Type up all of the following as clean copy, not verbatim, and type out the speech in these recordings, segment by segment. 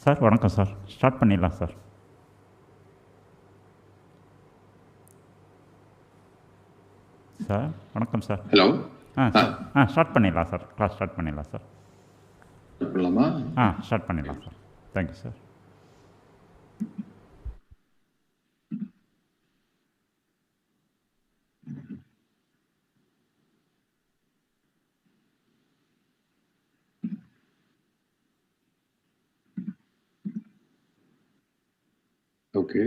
Sir வணக்கம் sir. Start பண்ணிடலாம் sir. Sir வணக்கம் சார். ஹலோ. சார் ஸ்டார்ட் பண்ணிடலாம் சார். கிளாஸ் ஸ்டார்ட் பண்ணிடலாம் சார். பண்ணலாமா? ஸ்டார்ட் பண்ணிடலாம் சார். Thank you sir. ஓகே.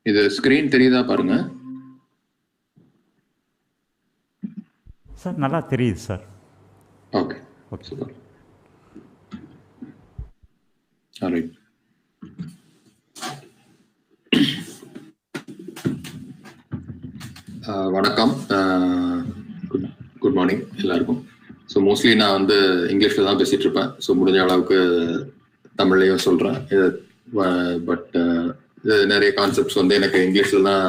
இது ஸ்கிரீன் தெரியுதா பாருங்க சார். நல்லா தெரியுது sir. Okay okay super. Alright. வணக்கம். குட் மார்னிங் எல்லாருக்கும். ஸோ மோஸ்ட்லி நான் வந்து இங்கிலீஷில் தான் பேசிகிட்டு இருப்பேன். ஸோ முடிஞ்ச அளவுக்கு தமிழ்லையும் சொல்கிறேன். பட் நிறைய கான்செப்ட்ஸ் வந்து எனக்கு இங்கிலீஷில் தான்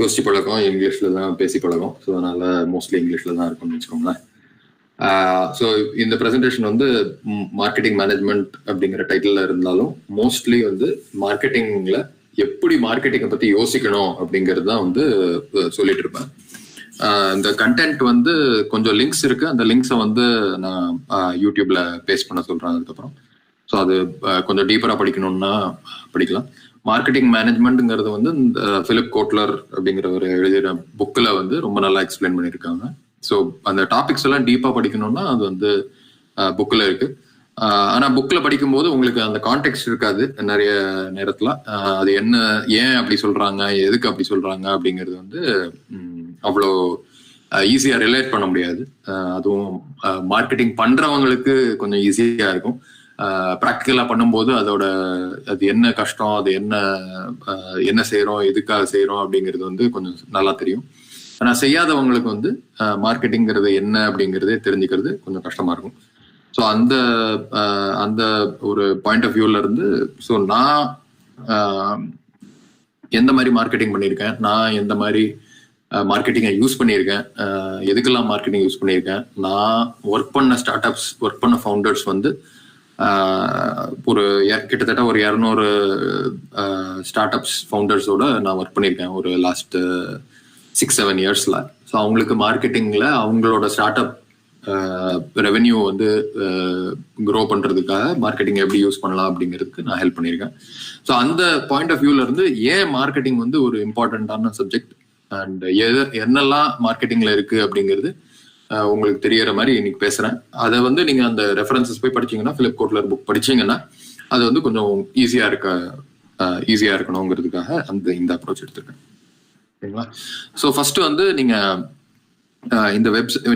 யோசிச்சு பழக்கம், இங்கிலீஷில் தான் பேசி பழக்கம். ஸோ அதனால் மோஸ்ட்லி இங்கிலீஷில் தான் இருக்கும்னு வச்சுக்கோங்களேன். ஸோ இந்த ப்ரெசன்டேஷன் வந்து மார்க்கெட்டிங் மேனேஜ்மெண்ட் அப்படிங்கிற டைட்டிலில் இருந்தாலும் மோஸ்ட்லி வந்து மார்க்கெட்டிங்கில் எப்படி மார்க்கெட்டிங்கை பற்றி யோசிக்கணும் அப்படிங்கிறது தான் வந்து சொல்லிட்டு இருப்பேன். இந்த கண்டென்ட் வந்து கொஞ்சம் லிங்க்ஸ் இருக்கு. அந்த லிங்க்ஸை வந்து நான் யூடியூப்ல பேஸ்ட் பண்ண சொல்றேன் அதுக்கப்புறம். ஸோ அது கொஞ்சம் டீப்பரா படிக்கணும்னா படிக்கலாம். மார்க்கெட்டிங் மேனேஜ்மெண்ட்ங்கிறது வந்து இந்த பிலிப் கோட்லர் அப்படிங்கிற ஒரு எழுதின புக்கில் வந்து ரொம்ப நல்லா எக்ஸ்பிளைன் பண்ணியிருக்காங்க. ஸோ அந்த டாபிக்ஸ் எல்லாம் டீப்பா படிக்கணும்னா அது வந்து புக்கில் இருக்கு. ஆனா புக்ல படிக்கும்போது உங்களுக்கு அந்த கான்டெக்ட் இருக்காது நிறைய நேரத்துல. அது என்ன, ஏன் அப்படி சொல்றாங்க, எதுக்கு அப்படி சொல்றாங்க அப்படிங்கிறது வந்து அவ்வளோ ஈஸியா ரிலேட் பண்ண முடியாது. அதுவும் மார்க்கெட்டிங் பண்றவங்களுக்கு கொஞ்சம் ஈஸியா இருக்கும். ப்ராக்டிக்கலா பண்ணும்போது அதோட அது என்ன கஷ்டம், அது என்ன செய்யறோம், எதுக்காக செய்யறோம் அப்படிங்கிறது வந்து கொஞ்சம் நல்லா தெரியும். ஆனா செய்யாதவங்களுக்கு வந்து மார்க்கெட்டிங்கிறது என்ன அப்படிங்கிறதே தெரிஞ்சுக்கிறது கொஞ்சம் கஷ்டமா இருக்கும். ஸோ அந்த ஒரு பாயிண்ட் ஆஃப் வியூல இருந்து ஸோ நான் எந்த மாதிரி மார்க்கெட்டிங் பண்ணியிருக்கேன், நான் எந்த மாதிரி மார்க்கெட்டிங்கை யூஸ் பண்ணியிருக்கேன், எதுக்கெல்லாம் மார்க்கெட்டிங் யூஸ் பண்ணியிருக்கேன், நான் ஒர்க் பண்ண ஸ்டார்ட் அப்ஸ், ஒர்க் பண்ண ஃபவுண்டர்ஸ் வந்து ஒரு கிட்டத்தட்ட ஒரு 200 ஸ்டார்ட் அப்ஸ் ஃபவுண்டர்ஸோட நான் ஒர்க் பண்ணியிருக்கேன் ஒரு லாஸ்ட் 6-7 இயர்ஸ்ல. ஸோ அவங்களுக்கு மார்க்கெட்டிங்ல அவங்களோட ஸ்டார்ட் அப் ரெவென்யூ வந்து க்ரோ பண்றதுக்காக மார்க்கெட்டிங் எப்படி யூஸ் பண்ணலாம் அப்படிங்கிறதுக்கு நான் ஹெல்ப் பண்ணியிருக்கேன். ஸோ அந்த பாயிண்ட் ஆஃப் வியூல இருந்து ஏன் மார்க்கெட்டிங் வந்து ஒரு இம்பார்ட்டன்டான சப்ஜெக்ட் அண்ட் என்னெல்லாம் மார்க்கெட்டிங்ல இருக்கு அப்படிங்கிறது உங்களுக்கு தெரியற மாதிரி இன்னைக்கு பேசுறேன். அதை வந்து நீங்க அந்த ரெஃபரன்சஸ் போய் படிச்சீங்கன்னா, பிலிப் கோட்லர் புக் படிச்சீங்கன்னா அது வந்து கொஞ்சம் ஈஸியா இருக்கணுங்கிறதுக்காக இந்த அப்ரோச் எடுத்திருக்கேன். சரிங்களா? ஸோ ஃபர்ஸ்ட் வந்து நீங்க இந்த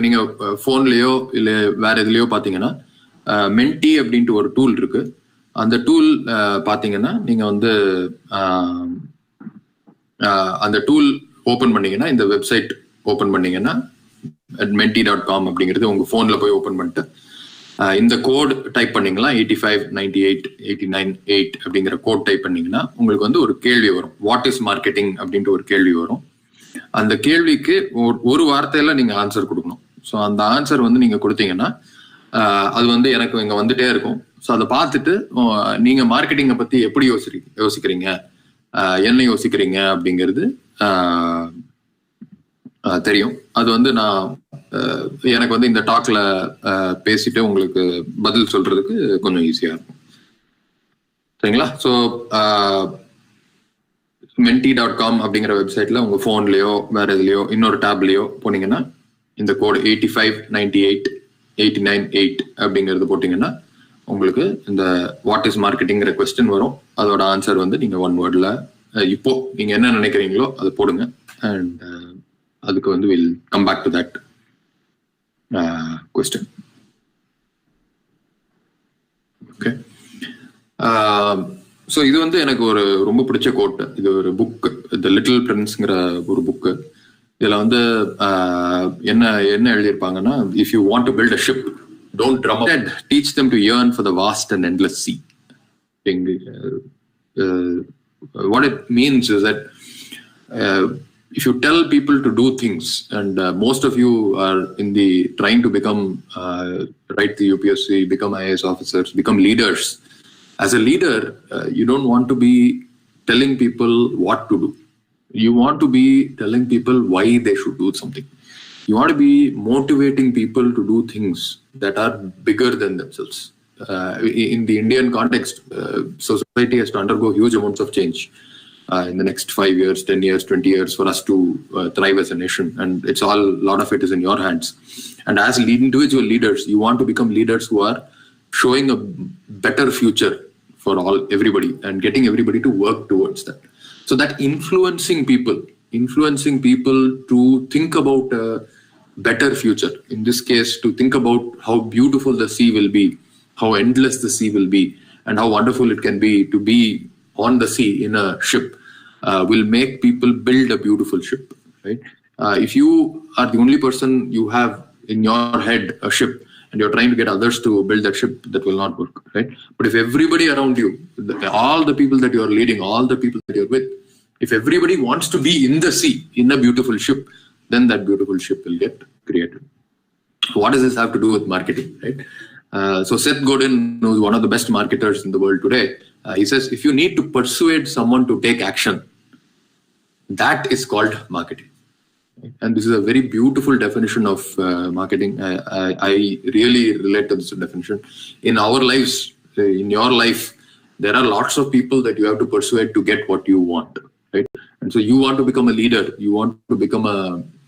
நீங்க போன்லயோ இல்ல வேற எதுலயோ பாத்தீங்கன்னா மென்டி அப்படின்ட்டு ஒரு டூல் இருக்கு. அந்த டூல் பாத்தீங்கன்னா நீங்க வந்து அந்த டூல் ஓபன் பண்ணீங்கன்னா, இந்த வெப்சைட் ஓபன் பண்ணீங்கன்னா menti.com அப்படிங்கிறது உங்க போன்ல போய் ஓபன் பண்ணிட்டு இந்த கோட் டைப் பண்ணீங்களா, 859889 அப்படிங்கிற கோட் டைப் பண்ணீங்கன்னா உங்களுக்கு வந்து ஒரு கேள்வி வரும். வாட் இஸ் மார்க்கெட்டிங் அப்படின்ட்டு ஒரு கேள்வி வரும். அந்த கேள்விக்கு ஒரு வார்த்தையில நீங்க ஆன்சர் கொடுக்கணும். ஸோ அந்த ஆன்சர் வந்து நீங்க கொடுத்தீங்கன்னா அது வந்து எனக்கு இங்க வந்துட்டே இருக்கும். ஸோ அதை பார்த்துட்டு நீங்க மார்க்கெட்டிங்கை பத்தி எப்படி யோசிக்கிறீங்க, என்ன யோசிக்கிறீங்க அப்படிங்கிறது தெரியும். அது வந்து நான் எனக்கு வந்து இந்த டாக்ல பேசிட்டு உங்களுக்கு பதில் சொல்றதுக்கு கொஞ்சம் ஈஸியா இருக்கும். சரிங்களா? ஸோ menti.com அப்படிங்கிற வெப்சைட்ல உங்க போன்லயோ வேற எதுலயோ இன்னொரு டேப்லயோ போனீங்கன்னா இந்த கோடு 859889 அப்படிங்கிறது போட்டீங்கன்னா உங்களுக்கு இந்த வாட் இஸ் மார்க்கெட்டிங்கிற கொஸ்டின் வரும். அதோட ஆன்சர் வந்து நீங்க 1 வேர்ட்ல இப்போ நீங்க என்ன நினைக்கிறீங்களோ அதை போடுங்க. அண்ட் அதுக்கு வந்து will come back to that question. Okay. So இது வந்து எனக்கு ஒரு ரொம்ப பிடிச்ச கோட். இது ஒரு புக், தி லிட்டில் பிரின்ஸ்ங்கிற ஒரு புக்கு. இதுல வந்து என்ன எழுதியிருப்பாங்கன்னா, if you want to build a ship, don't drum and teach them to yearn for the vast and endless sea. What it means is that if you tell people to do things, and most of you are in the trying to become, write the UPSC, become IAS officers, become leaders. As a leader, you don't want to be telling people what to do. You want to be telling people why they should do something. You want to be motivating people to do things that are bigger than themselves. In the Indian context, society has to undergo huge amounts of change in the next 5 years, 10 years, 20 years for us to thrive as a nation. And a lot of it is in your hands. And as individual leaders, you want to become leaders who are showing a better future for everybody and getting everybody to work towards that. So that influencing people to think about a better future. In this case, to think about how beautiful the sea will be, how endless the sea will be, and how wonderful it can be to be on the sea in a ship, will make people build a beautiful ship, right? If you are the only person you have in your head a ship, and you're trying to get others to build that ship, that will not work, right? But if everybody around you, all the people that you're leading, all the people that you're with, if everybody wants to be in the sea, in a beautiful ship, then that beautiful ship will get created. What does this have to do with marketing, right? So Seth Godin, who's one of the best marketers in the world today, he says, if you need to persuade someone to take action, that is called marketing. And this is a very beautiful definition of marketing. I really relate to this definition. In our lives, in your life, there are lots of people that you have to persuade to get what you want, right? And so you want to become a leader. You want to become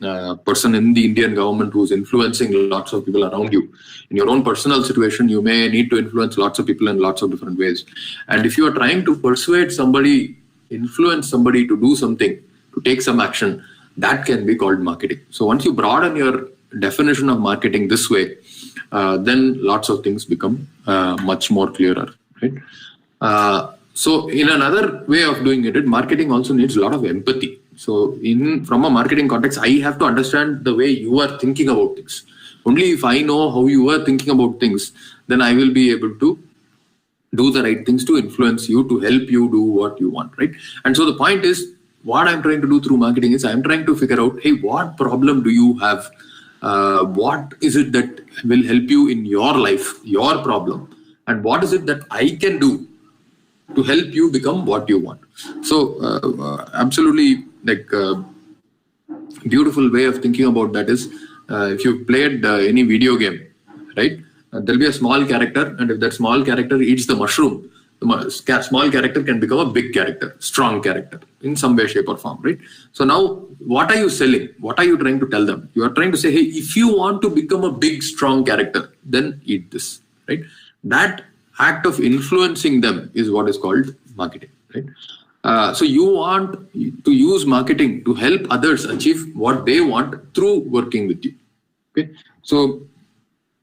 a person in the Indian government who's influencing lots of people around you. In your own personal situation, you may need to influence lots of people in lots of different ways. And if you are trying to persuade somebody, influence somebody to do something, to take some action, that can be called marketing. So once you broaden your definition of marketing this way, then lots of things become much more clearer, right? So in another way of doing it, marketing also needs a lot of empathy. So from a marketing context, I have to understand the way you are thinking about things. Only if I know how you are thinking about things, then I will be able to do the right things to influence you, to help you do what you want, right? And so the point is, what I'm trying to do through marketing is I'm trying to figure out, hey, what problem do you have? What is it that will help you in your life, your problem? And what is it that I can do to help you become what you want? So absolutely, like beautiful way of thinking about that is, if you've played any video game, right? There'll be a small character, and if that small character eats the mushroom, the small character can become a big character, strong character in some way, shape or form, right? So now what are you selling? What are you trying to tell them? You are trying to say, hey, if you want to become a big, strong character, then eat this, right? That act of influencing them is what is called marketing, right? So you want to use marketing to help others achieve what they want through working with you, okay? So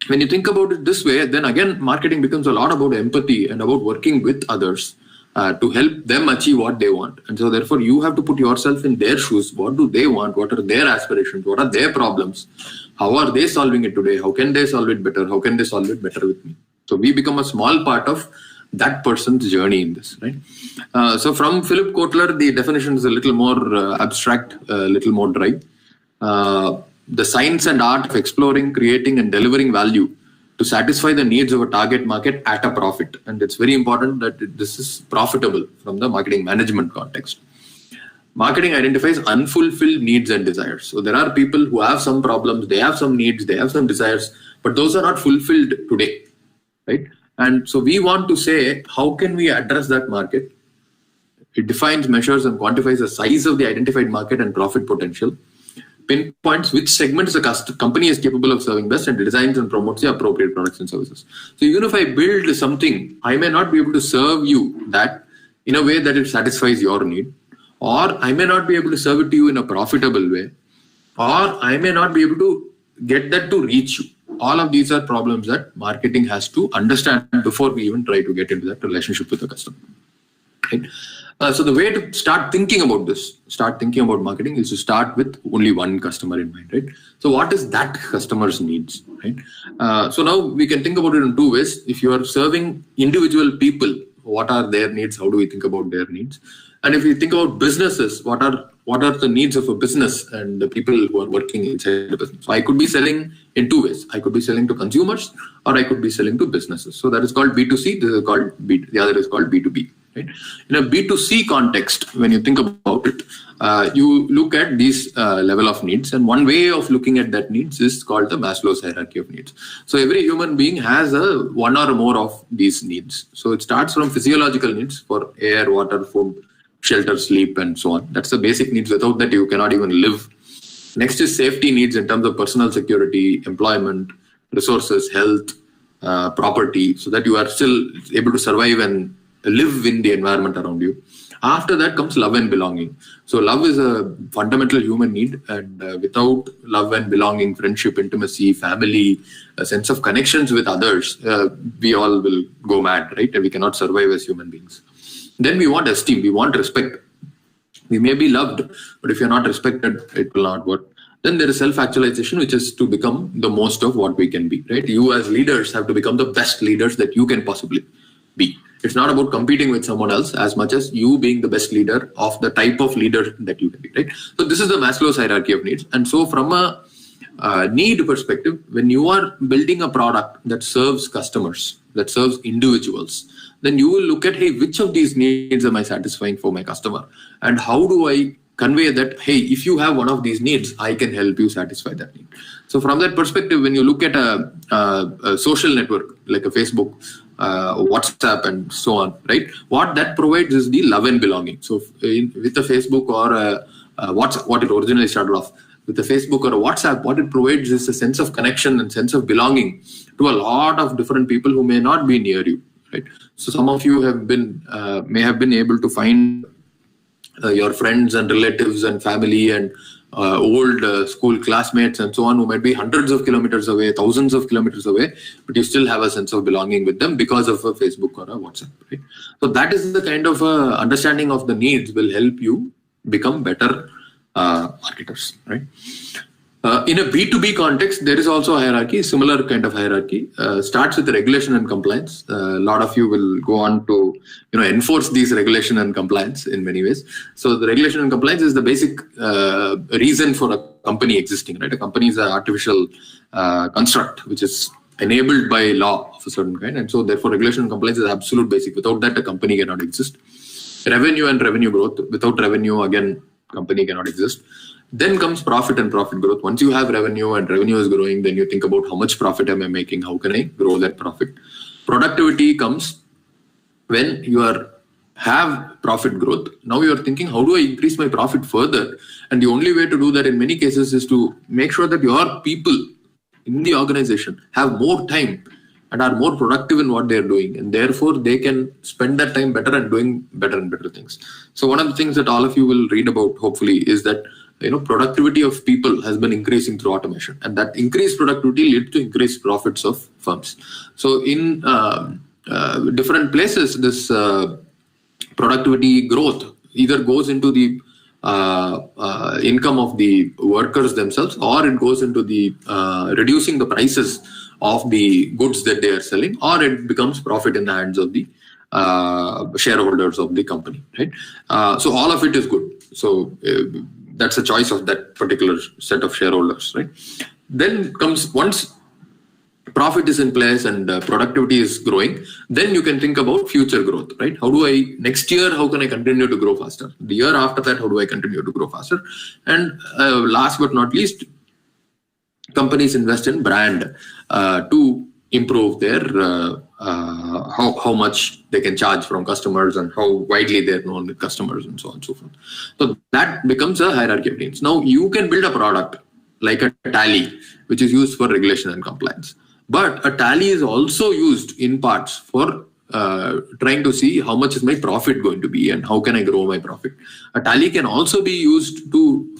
when you think about it this way, then again, marketing becomes a lot about empathy and about working with others to help them achieve what they want. And so therefore, you have to put yourself in their shoes. What do they want? What are their aspirations? What are their problems? How are they solving it today? How can they solve it better? How can they solve it better with me? So we become a small part of that person's journey in this, right? So from Philip Kotler, the definition is a little more abstract, a little more dry. The science and art of exploring, creating, and delivering value to satisfy the needs of a target market at a profit. And it's very important that this is profitable from the marketing management context. Marketing identifies unfulfilled needs and desires. So there are people who have some problems, they have some needs, they have some desires, but those are not fulfilled today, right? And so we want to say, how can we address that market? It defines, measures, and quantifies the size of the identified market and profit potential, pinpoints which segments the company is capable of serving best, and designs and promotes the appropriate products and services. So even if I build something, I may not be able to serve you that in a way that it satisfies your need, or I may not be able to serve it to you in a profitable way, or I may not be able to get that to reach you. All of these are problems that marketing has to understand before we even try to get into that relationship with the customer, right? So the way to start thinking about this, start thinking about marketing, is to start with only one customer in mind, right? So what is that customer's needs, right? So now we can think about it in two ways. If you are serving individual people, what are their needs? How do we think about their needs? And if you think about businesses, what are the needs of a business and the people who are working inside the business? So I could be selling in two ways. I could be selling to consumers, or I could be selling to businesses. So that is called B2C. This is called the other is called B2B. Right? In a B2C context, when you think about it, you look at these level of needs, and one way of looking at that needs is called the Maslow's hierarchy of needs. So every human being has one or more of these needs. So it starts from physiological needs for air, water, food, shelter, sleep, and so on. That's the basic needs. Without that, you cannot even live. Next is safety needs in terms of personal security, employment, resources, health, property, so that you are still able to survive and live in the environment around you. After that comes love and belonging. So love is a fundamental human need, and without love and belonging, friendship, intimacy, family, a sense of connections with others, we all will go mad, right? And we cannot survive as human beings. Then we want esteem, we want respect. We may be loved, but if you're not respected, it will not work. Then there is self-actualization, which is to become the most of what we can be, right? You as leaders have to become the best leaders that you can possibly be. It's not about competing with someone else as much as you being the best leader of the type of leader that you can be, right? So this is the Maslow's hierarchy of needs. And so from a need perspective, when you are building a product that serves customers, that serves individuals, then you will look at, hey, which of these needs am I satisfying for my customer? And how do I convey that, hey, if you have one of these needs, I can help you satisfy that need. So from that perspective, when you look at a social network like a Facebook, WhatsApp, and so on, right? What that provides is the love and belonging. So with a Facebook or WhatsApp, what it originally started off with a Facebook or a WhatsApp, what it provides is a sense of connection and sense of belonging to a lot of different people who may not be near you, right? So some of you may have been able to find your friends and relatives and family and old school classmates and so on, who might be hundreds of kilometers away, thousands of kilometers away, but you still have a sense of belonging with them because of a Facebook or a WhatsApp, right? So that is the kind of understanding of the needs will help you become better marketers, right? In a B2B context, there is also a hierarchy, similar kind of hierarchy. Starts with regulation and compliance. A lot of you will go on to enforce these regulation and compliance in many ways. So the regulation and compliance is the basic reason for a company existing, right? A company is an artificial construct which is enabled by law of a certain kind. And so therefore regulation and compliance is absolute basic. Without that, a company cannot exist. Revenue and revenue growth. Without revenue, again, company cannot exist. Then comes profit and profit growth. Once you have revenue and revenue is growing, then you think about how much profit am I making? How can I grow that profit? Productivity comes when you have profit growth. Now you are thinking, how do I increase my profit further? And the only way to do that in many cases is to make sure that your people in the organization have more time and are more productive in what they're doing. And therefore, they can spend that time better and doing better and better things. So one of the things that all of you will read about, hopefully, is that productivity of people has been increasing through automation, and that increased productivity leads to increased profits of firms. So in different places, this productivity growth either goes into the income of the workers themselves, or it goes into the reducing the prices of the goods that they are selling, or it becomes profit in the hands of the shareholders of the company, right? So all of it is good. So that's a choice of that particular set of shareholders, right? Then comes, once profit is in place and productivity is growing, then you can think about future growth, right? Next year, how can I continue to grow faster? The year after that, how do I continue to grow faster? And last but not least, companies invest in brand to improve their how much they can charge from customers and how widely they're known with customers and so on and so forth. So that becomes a hierarchy of needs. Now you can build a product like a tally, which is used for regulation and compliance. But a tally is also used in parts for trying to see how much is my profit going to be and how can I grow my profit. A tally can also be used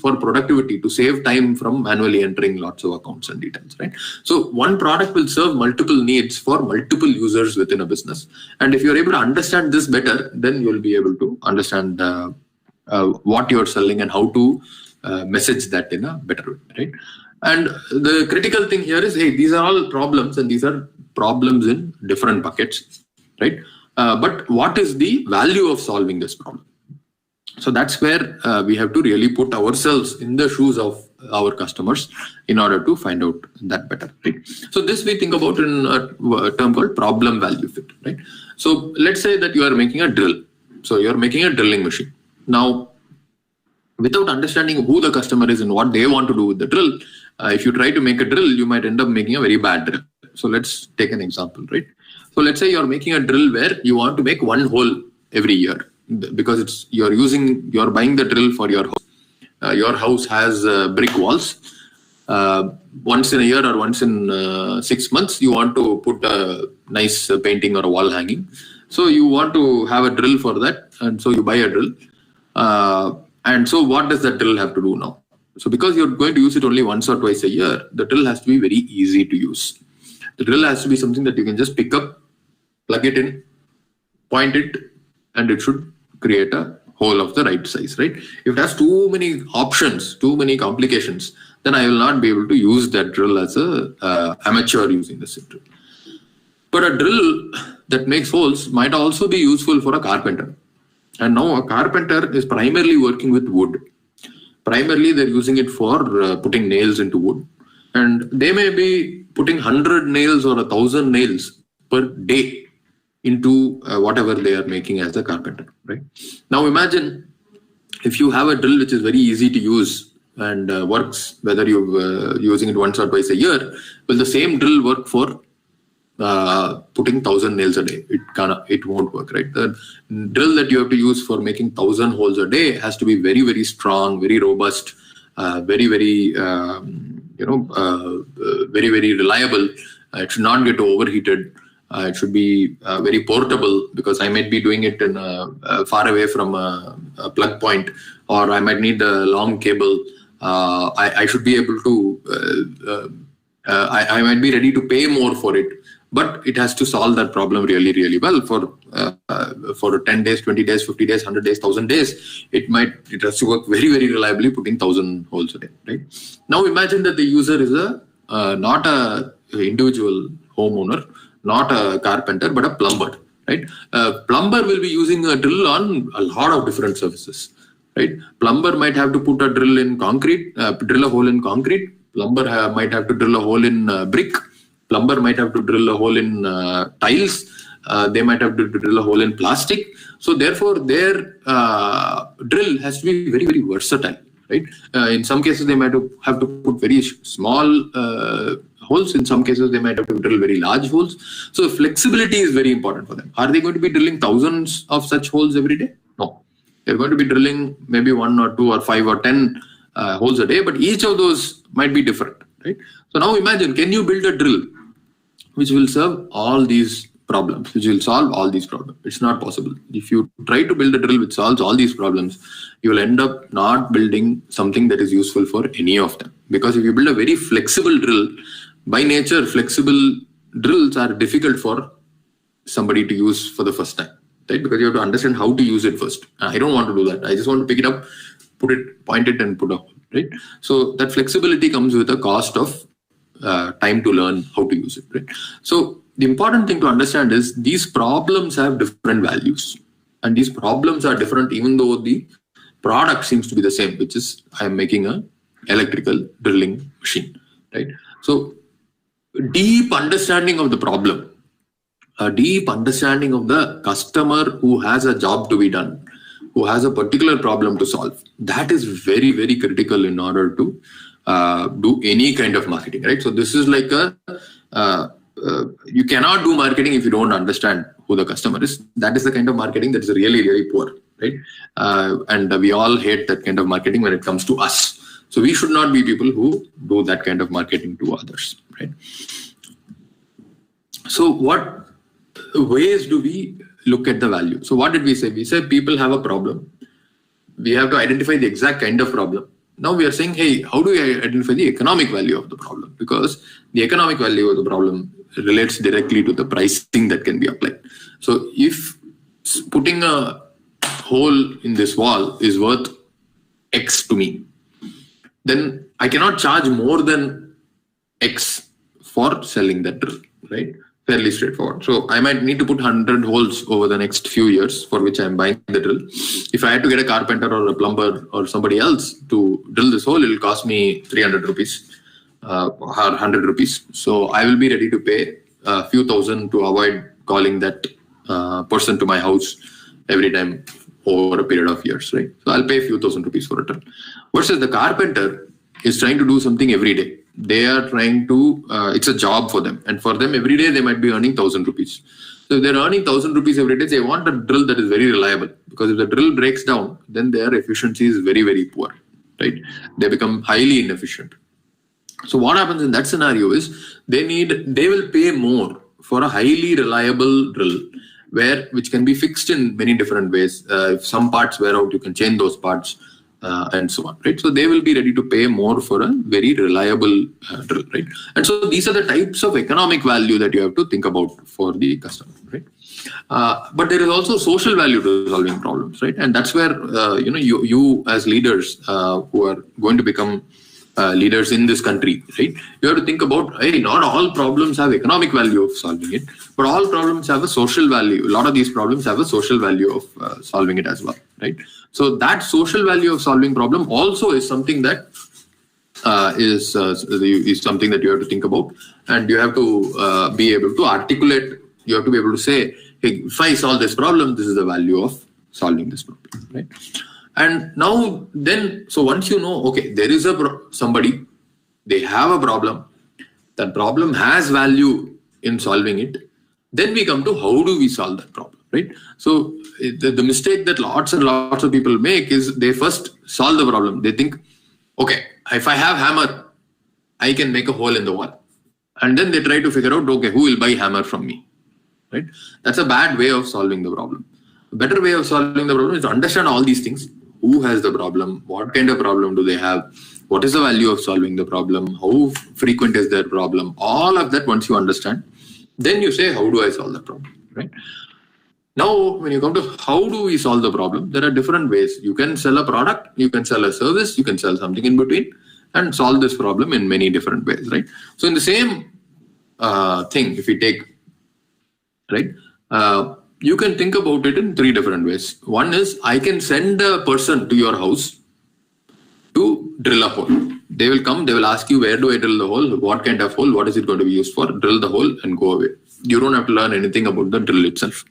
for productivity, to save time from manually entering lots of accounts and details, right? So one product will serve multiple needs for multiple users within a business. And if you're able to understand this better, then you'll be able to understand what you're selling and how to message that in a better way, right? And the critical thing here is, hey, these are all problems, and these are problems in different buckets, right? But what is the value of solving this problem? So that's where we have to really put ourselves in the shoes of our customers in order to find out that better, right? So this we think about in a term called problem value fit, right? So let's say that you are making a drill. So you're making a drilling machine. Now, without understanding who the customer is and what they want to do with the drill, if you try to make a drill, you might end up making a very bad drill. So let's take an example, right? So let's say you're making a drill where you want to make one hole every year because you're buying the drill for your house. Your house has brick walls. Once in a year or once in 6 months, you want to put a nice painting or a wall hanging. So you want to have a drill for that, and so you buy a drill. And so what does that drill have to do now? So because you're going to use it only once or twice a year, the drill has to be very easy to use. The drill has to be something that you can just pick up, plug it in, point it, and it should create a hole of the right size, right? If it has too many options, too many complications, then I will not be able to use that drill as a amateur using the drill. But a drill that makes holes might also be useful for a carpenter. And now a carpenter is primarily working with wood. Primarily, they're using it for putting nails into wood. And they may be putting 100 nails or 1,000 nails per day into whatever they are making as a carpenter, right? Now imagine if you have a drill which is very easy to use and works, whether you're using it once or twice a year, will the same drill work for putting 1,000 nails a day? It won't work, right? The drill that you have to use for making 1,000 holes a day has to be very, very strong, very robust, very, very, very, very reliable. It should not get overheated. It should be very portable, because I might be doing it in far away from a plug point, or I might need a long cable. I should be able to, I might be ready to pay more for it, but it has to solve that problem really, really well for 10 days, 20 days, 50 days, 100 days, 1,000 days. It has to work very, very reliably, putting 1,000 holes a day, right? Now imagine that the user is not a individual homeowner, not a carpenter, but a plumber, right? A plumber will be using a drill on a lot of different surfaces, right? Plumber might have to put a drill in concrete, drill a hole in concrete. Plumber might have to drill a hole in brick. Plumber might have to drill a hole in tiles. They might have to drill a hole in plastic. So therefore, their drill has to be very, very versatile, right? In some cases, they might have to put very small holes. In some cases, they might have to drill very large holes. So flexibility is very important for them. Are they going to be drilling thousands of such holes every day? No. They're going to be drilling maybe 1 or 2 or 5 or 10 holes a day, but each of those might be different, right? So now imagine, can you build a drill which will serve all these problems, which will solve all these problems? It's not possible. If you try to build a drill which solves all these problems, you will end up not building something that is useful for any of them. Because if you build a very flexible drill, by nature, flexible drills are difficult for somebody to use for the first time, right? Because you have to understand how to use it first. I don't want to do that. I just want to pick it up, put it, point it, and put a hole, right? So that flexibility comes with a cost of time to learn how to use it, right? So the important thing to understand is these problems have different values, and these problems are different even though the product seems to be the same, which is I'm making a electrical drilling machine, right? So deep understanding of the problem, a deep understanding of the customer who has a job to be done, who has a particular problem to solve, that is very, very critical in order to do any kind of marketing, right? So this is like you cannot do marketing if you don't understand who the customer is. That is the kind of marketing that is really, really poor, right? And we all hate that kind of marketing when it comes to us. So we should not be people who do that kind of marketing to others, right? So what ways do we look at the value? So what did we say? We said people have a problem. We have to identify the exact kind of problem. Now we are saying, hey, how do we identify the economic value of the problem? Because the economic value of the problem relates directly to the pricing that can be applied. So if putting a hole in this wall is worth X to me, then I cannot charge more than X for selling that drill, right? fairly straightforward. So I might need to put 100 holes over the next few years, for which I'm buying the drill. If I had to get a carpenter or a plumber or somebody else to drill this hole, it'll cost me 300 rupees or 100 rupees. So I will be ready to pay a few thousand to avoid calling that person to my house every time over a period of years, right? So I'll pay a few thousand rupees for a drill. Versus the carpenter is trying to do something every day. They are trying to, it's a job for them. And for them, every day they might be earning 1,000 rupees. So if they're earning 1,000 rupees every day, they want a drill that is very reliable. Because if the drill breaks down, then their efficiency is very, very poor, right? They become highly inefficient. So what happens in that scenario is they will pay more for a highly reliable drill, which can be fixed in many different ways. If some parts wear out, you can change those parts. And so on, right? So they will be ready to pay more for a very reliable drill, right? And so these are the types of economic value that you have to think about for the customer, right? But there is also social value to solving problems, right? And that's where you as leaders who are going to become leaders in this country, right? You have to think about, hey, not all problems have economic value of solving it, but all problems have a social value. A lot of these problems have a social value of solving it as well, right? So that social value of solving problem also is something that is something that you have to think about, and you have to be able to articulate. You have to be able to say, hey, if I solve this problem, this is the value of solving this problem, right? And now then, so once you know, okay, there is somebody, they have a problem, that problem has value in solving it, then we come to how do we solve that problem, right? So the mistake that lots and lots of people make is they first solve the problem. They think, okay, if I have hammer, I can make a hole in the wall. And then they try to figure out, okay, who will buy hammer from me, right? That's a bad way of solving the problem. A better way of solving the problem is to understand all these things. Who has the problem? What kind of problem do they have? What is the value of solving the problem? How frequent is their problem? All of that, once you understand, then you say, how do I solve the problem, right? Now, when you come to how do we solve the problem, there are different ways. You can sell a product, you can sell a service, you can sell something in between and solve this problem in many different ways, right? So in the same thing, if we take, right, you can think about it in three different ways. One is I can send a person to your house to drill a hole. They will come, they will ask you, where do I drill the hole? What kind of hole? What is it going to be used for? Drill the hole and go away. You don't have to learn anything about the drill itself.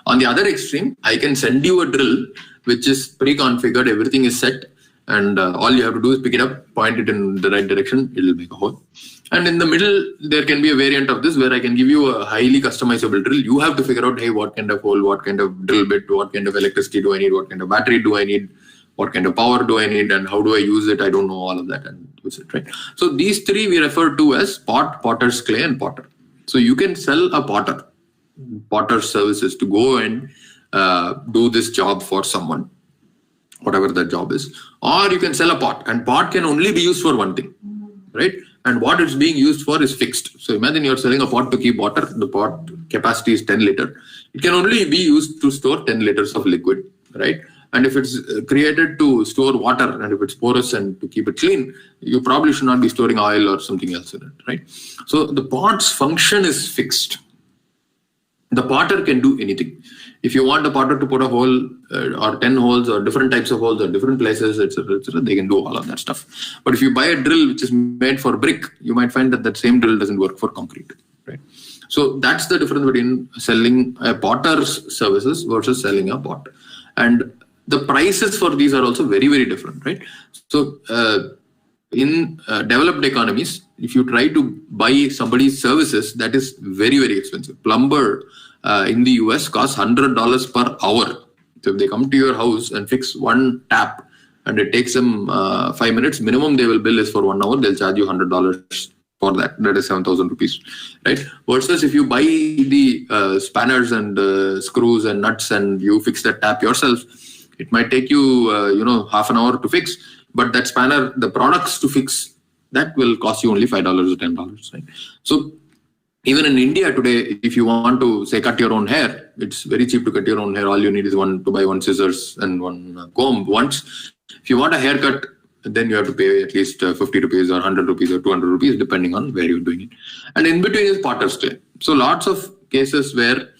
On the other extreme, I can send you a drill which is pre-configured, everything is set, and all you have to do is pick it up, point it in the right direction, it will make a hole. And in the middle, there can be a variant of this where I can give you a highly customizable drill. You have to figure out, hey, what kind of hole, what kind of drill bit, what kind of electricity do I need, what kind of battery do I need, what kind of power do I need, and how do I use it? I don't know all of that and use it, right? So these three we refer to as pot, potter's clay, and potter. So you can sell a potter's services to go and do this job for someone, whatever that job is. Or you can sell a pot, and pot can only be used for one thing, right? And what it's being used for is fixed. So imagine you're selling a pot to keep water. The pot capacity is 10 liter. It can only be used to store 10 liters of liquid, right? And if it's created to store water, and if it's porous and to keep it clean, you probably should not be storing oil or something else in it, right? So the pot's function is fixed. The potter can do anything. If you want a potter to put a hole or 10 holes or different types of holes or different places, etc., they can do all of that stuff. But if you buy a drill which is made for brick, you might find that that same drill doesn't work for concrete, right? So that's the difference between selling a potter's services versus selling a pot. And the prices for these are also very, very different, right? So in developed economies, if you try to buy somebody's services, that is very, very expensive. Plumber in the US costs $100 per hour. So if they come to your house and fix one tap and it takes them 5 minutes, minimum they will bill is for 1 hour, they'll charge you $100 for that. That is 7,000 rupees, right? Versus if you buy the spanners and screws and nuts and you fix that tap yourself, it might take you, half an hour to fix, but that spanner, the products to fix, that will cost you only $5 or $10, right? So even in India today, if you want to, say, cut your own hair, it's very cheap to cut your own hair. All you need is to buy one scissors and one comb once. If you want a haircut then you have to pay at least 50 rupees or 100 rupees or 200 rupees, depending on where you're doing it. And in between is potter's clay. So lots of cases where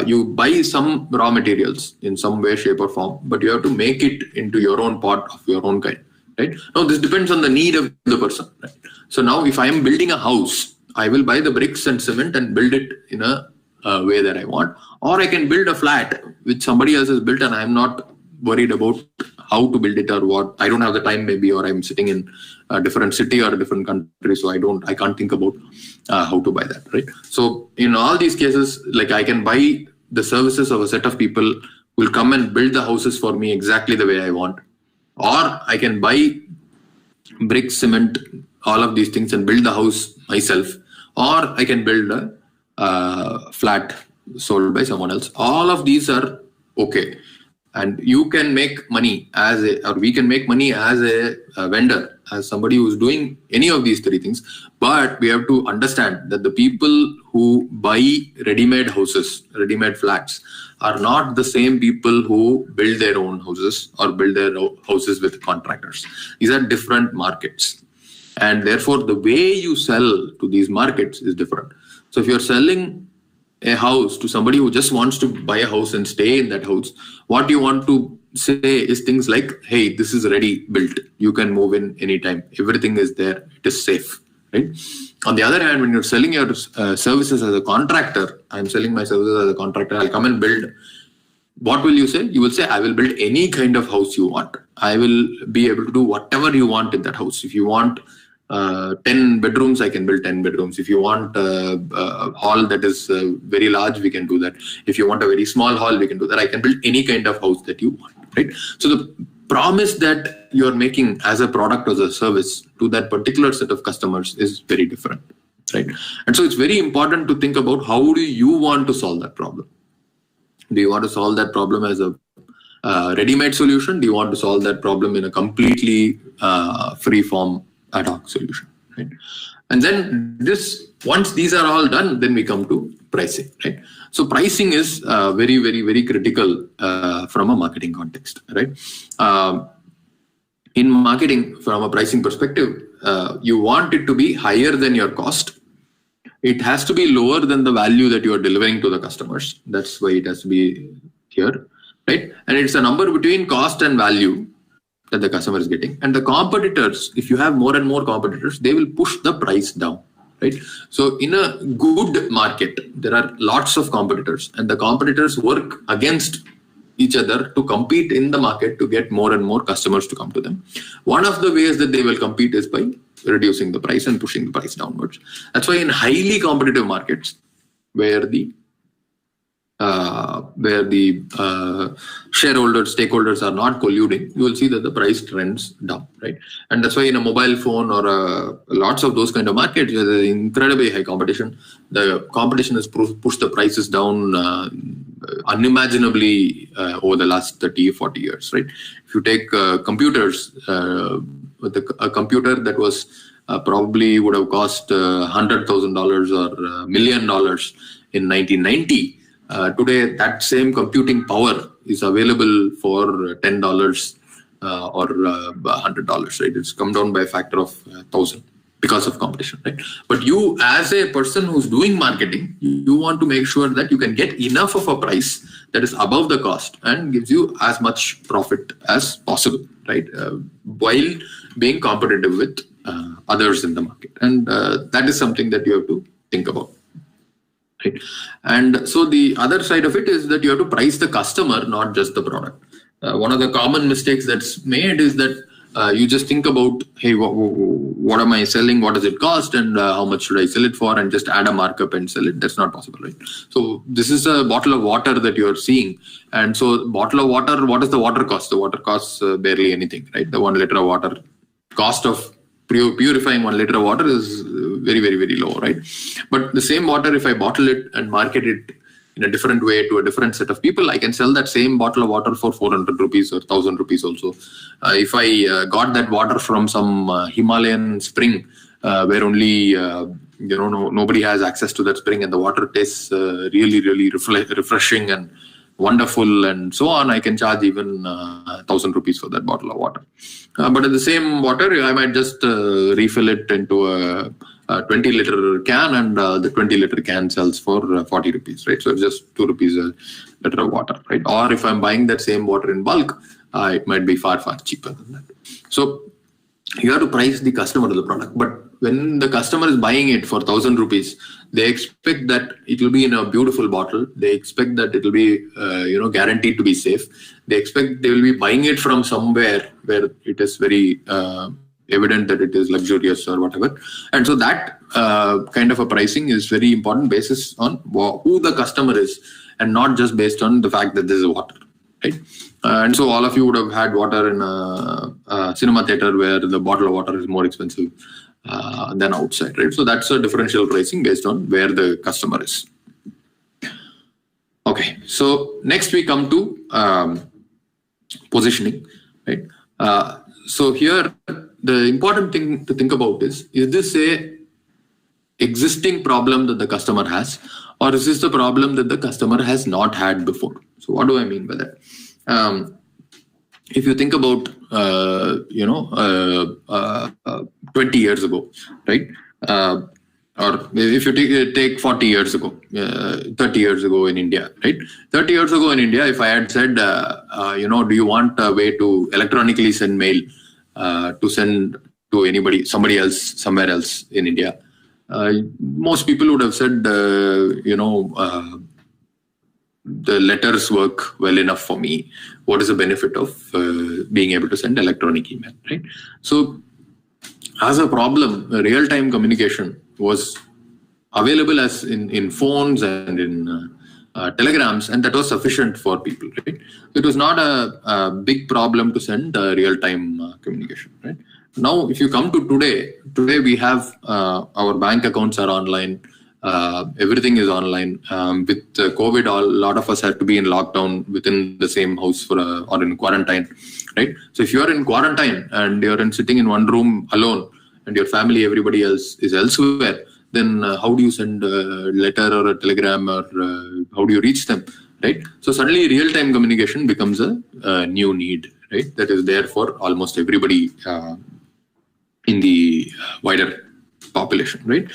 you buy some raw materials in some way, shape or form, but you have to make it into your own pot of your own kind, right? Now, this depends on the need of the person, right? So now if I am building a house, I will buy the bricks and cement and build it in a way that I want, or I can build a flat which somebody else has built and I'm not worried about how to build it or what. I don't have the time maybe, or I'm sitting in a different city or a different country, so I can't think about how to buy that, right? So in all these cases, like I can buy the services of a set of people who will come and build the houses for me exactly the way I want, or I can buy bricks, cement, all of these things and build the house myself, or I can build a flat sold by someone else. All of these are okay. And you can make money we can make money as a vendor, as somebody who's doing any of these three things. But we have to understand that the people who buy ready-made houses, ready-made flats, are not the same people who build their own houses or build their houses with contractors. These are different markets. And therefore, the way you sell to these markets is different. So if you're selling a house to somebody who just wants to buy a house and stay in that house, what you want to say is things like, hey, this is ready built. You can move in anytime. Everything is there. It is safe, right? On the other hand, when you're selling your services as a contractor, I'm selling my services as a contractor, I'll come and build. What will you say? You will say, I will build any kind of house you want. I will be able to do whatever you want in that house. If you want 10 bedrooms, I can build 10 bedrooms. If you want a hall that is very large, we can do that. If you want a very small hall, we can do that. I can build any kind of house that you want, right? So the promise that you're making as a product or as a service to that particular set of customers is very different, right? And so it's very important to think about how do you want to solve that problem. Do you want to solve that problem as a ready-made solution? Do you want to solve that problem in a completely free-form ad hoc solution, right? And then once these are all done, then we come to pricing, right? So pricing is very, very, very critical from a marketing context, right? In marketing, from a pricing perspective, you want it to be higher than your cost. It has to be lower than the value that you are delivering to the customers. That's why it has to be here, right? And it's a number between cost and value that the customer is getting. And the competitors, if you have more and more competitors, they will push the price down, right? So in a good market, there are lots of competitors, and the competitors work against each other to compete in the market to get more and more customers to come to them. One of the ways that they will compete is by reducing the price and pushing the price downwards. That's why in highly competitive markets, where the shareholders, stakeholders are not colluding, you will see that the price trends down, right? And that's why in a mobile phone or lots of those kind of markets, where there's incredibly high competition, the competition has pushed the prices down unimaginably over the last 30, 40 years, right? If you take computers, with a computer that was probably would have cost $100,000 or $1 million in 1990, today, that same computing power is available for $10 or $100, right? It's come down by a factor of 1,000 because of competition, right? But you, as a person who's doing marketing, you want to make sure that you can get enough of a price that is above the cost and gives you as much profit as possible, right? While being competitive with others in the market. And that is something that you have to think about. Right. And so the other side of it is that you have to price the customer, not just the product. One of the common mistakes that's made is that you just think about, hey, what am I selling? What does it cost? And how much should I sell it for? And just add a markup and sell it. That's not possible, right? So this is a bottle of water that you're seeing. And so bottle of water, what does the water cost? The water costs barely anything, right? The 1 liter of water cost of purifying 1 liter of water is very, very, very low, right? But the same water, if I bottle it and market it in a different way to a different set of people, I can sell that same bottle of water for 400 rupees or 1,000 rupees also. If I got that water from some Himalayan spring where only nobody has access to that spring, and the water tastes really, really refreshing and wonderful and so on, I can charge even 1,000 rupees for that bottle of water. But in the same water, I might just refill it into a 20-liter can, and the 20-liter can sells for 40 rupees, right? So it's just 2 rupees a liter of water, right? Or if I'm buying that same water in bulk, it might be far, far cheaper than that. So you have to price the customer to the product. But when the customer is buying it for 1,000 rupees, they expect that it will be in a beautiful bottle. They expect that it will be, guaranteed to be safe. They expect they will be buying it from somewhere where it is very evident that it is luxurious or whatever. And so that kind of a pricing is very important basis on who the customer is, and not just based on the fact that this is water, right? And so all of you would have had water in a cinema theater where the bottle of water is more expensive than outside, right? So that's a differential pricing based on where the customer is. Okay, so next we come to positioning, right? So here the important thing to think about is this a existing problem that the customer has, or is this the problem that the customer has not had before? So what do I mean by that? If you think about 20 years ago, right? Or if you take 40 years ago, 30 years ago in India, right? 30 years ago in India, if I had said, do you want a way to electronically send mail to send to somebody else, somewhere else in India, most people would have said, the letters work well enough for me. What is the benefit of being able to send electronic email, right? So as a problem, real-time communication was available as in phones and in telegrams, and that was sufficient for people, right? It was not a big problem to send real-time communication, right? Now, if you come to today we have our bank accounts are online. Everything is online. With COVID, a lot of us had to be in lockdown within the same house or in quarantine, right? So if you're in quarantine and you're sitting in one room alone and your family, everybody else is elsewhere, then how do you send a letter or a telegram, or how do you reach them, right? So suddenly real-time communication becomes a new need, right? That is there for almost everybody in the wider population, right?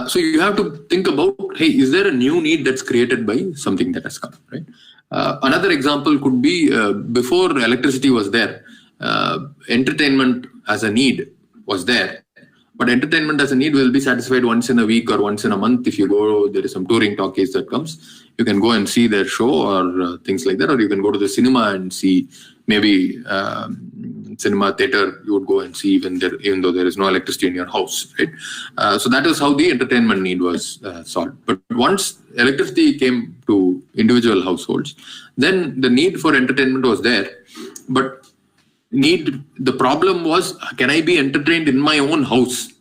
So you have to think about, hey, is there a new need that's created by something that has come, right? Another example could be before electricity was there, entertainment as a need was there. But entertainment as a need will be satisfied once in a week or once in a month. If you go, there is some touring talkies that comes. You can go and see their show or things like that. Or you can go to the cinema and see, maybe cinema theater, you would go and see even though there is no electricity in your house, right? So that is how the entertainment need was solved. But once electricity came to individual households, then the need for entertainment was there. But the problem was, can I be entertained in my own house,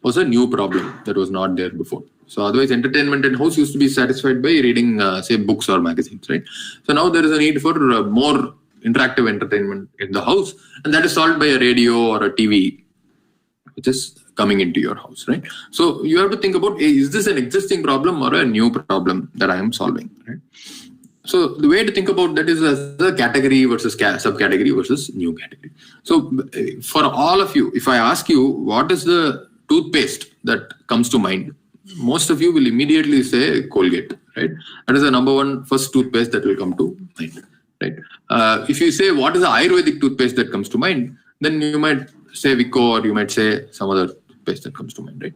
was a new problem that was not there before. So otherwise entertainment in house used to be satisfied by reading say books or magazines, right? So now there is a need for more interactive entertainment in the house, and that is solved by a radio or a TV which is coming into your house, right? So you have to think about, hey, is this an existing problem or a new problem that I am solving, right? So the way to think about that is as a category versus subcategory versus new category. So for all of you, if I ask you, what is the toothpaste that comes to mind? Most of you will immediately say Colgate, right? That is the first toothpaste that will come to mind, right? If you say, what is the Ayurvedic toothpaste that comes to mind? Then you might say Vicco, or you might say some other toothpaste that comes to mind, right?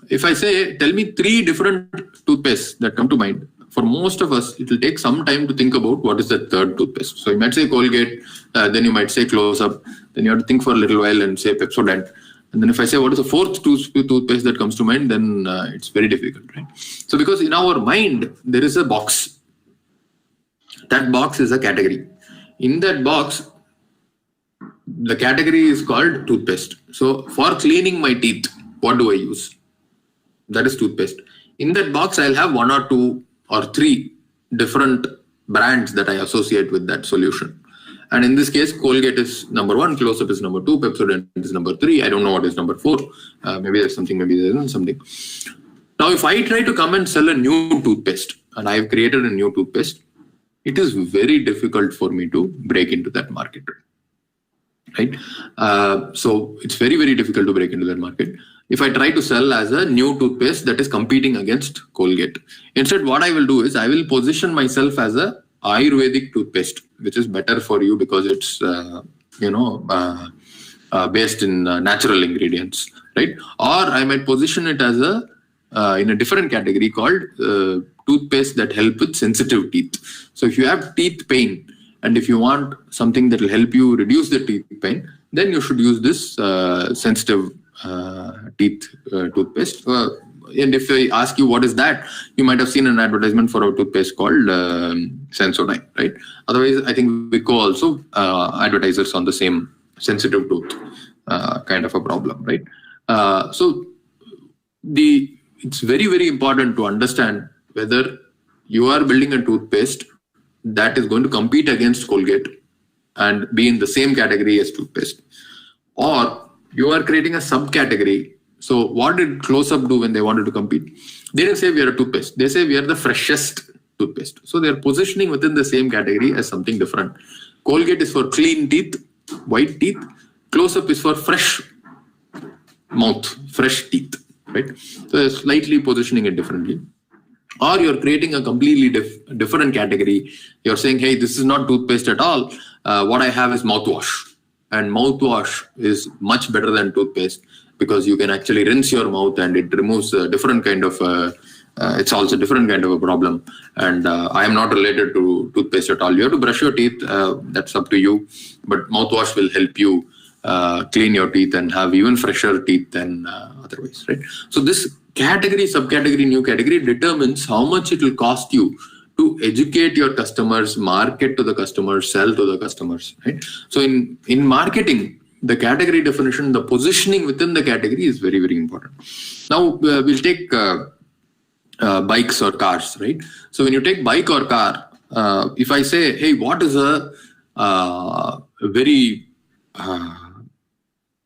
If I say, tell me 3 different toothpastes that come to mind, for most of us, it will take some time to think about what is the third toothpaste. So you might say Colgate, then you might say Close-Up, then you have to think for a little while and say Pepsodent. And then if I say what is the 4th toothpaste that comes to mind, then it's very difficult, right? So because in our mind, there is a box. That box is a category. In that box, the category is called toothpaste. So for cleaning my teeth, what do I use? That is toothpaste. In that box, I'll have 1 or 2 or 3 different brands that I associate with that solution. And in this case, Colgate is number 1, Close-Up is number 2, Pepsodent is number 3. I don't know what is number 4. Maybe there's something, maybe there isn't something. Now, if I try to come and sell a new toothpaste, and I've created a new toothpaste, it is very difficult for me to break into that market. Right? So it's very, very difficult to break into that market. If I try to sell as a new toothpaste that is competing against Colgate, instead what I will do is I will position myself as a Ayurvedic toothpaste, which is better for you because it's based in natural ingredients, right? Or I might position it as in a different category called toothpaste that help with sensitive teeth. So if you have teeth pain and if you want something that will help you reduce the teeth pain, then you should use this sensitive teeth toothpaste. And if I ask you what is that, you might have seen an advertisement for a toothpaste called Sensodyne, right? Otherwise, I think Vicco also advertises on the same sensitive tooth kind of a problem, right? So it's very, very important to understand whether you are building a toothpaste that is going to compete against Colgate and be in the same category as toothpaste, or you are creating a subcategory. So what did Close Up do when they wanted to compete? They didn't say we are a toothpaste. They say we are the freshest toothpaste. So they're positioning within the same category as something different. Colgate is for clean teeth, white teeth. Close Up is for fresh mouth, fresh teeth, right? So they're slightly positioning it differently. Or you're creating a completely different category. You're saying, hey, this is not toothpaste at all. What I have is mouthwash. And mouthwash is much better than toothpaste because you can actually rinse your mouth and it removes a different kind of, it solves a different kind of a problem. And I am not related to toothpaste at all. You have to brush your teeth. That's up to you. But mouthwash will help you clean your teeth and have even fresher teeth than otherwise, right? So this category, subcategory, new category determines how much it will cost you to educate your customers, market to the customers, sell to the customers, right? So in marketing, the category definition, the positioning within the category is very, very important. Now we'll take bikes or cars, right? So when you take bike or car, if I say, hey, what is a very,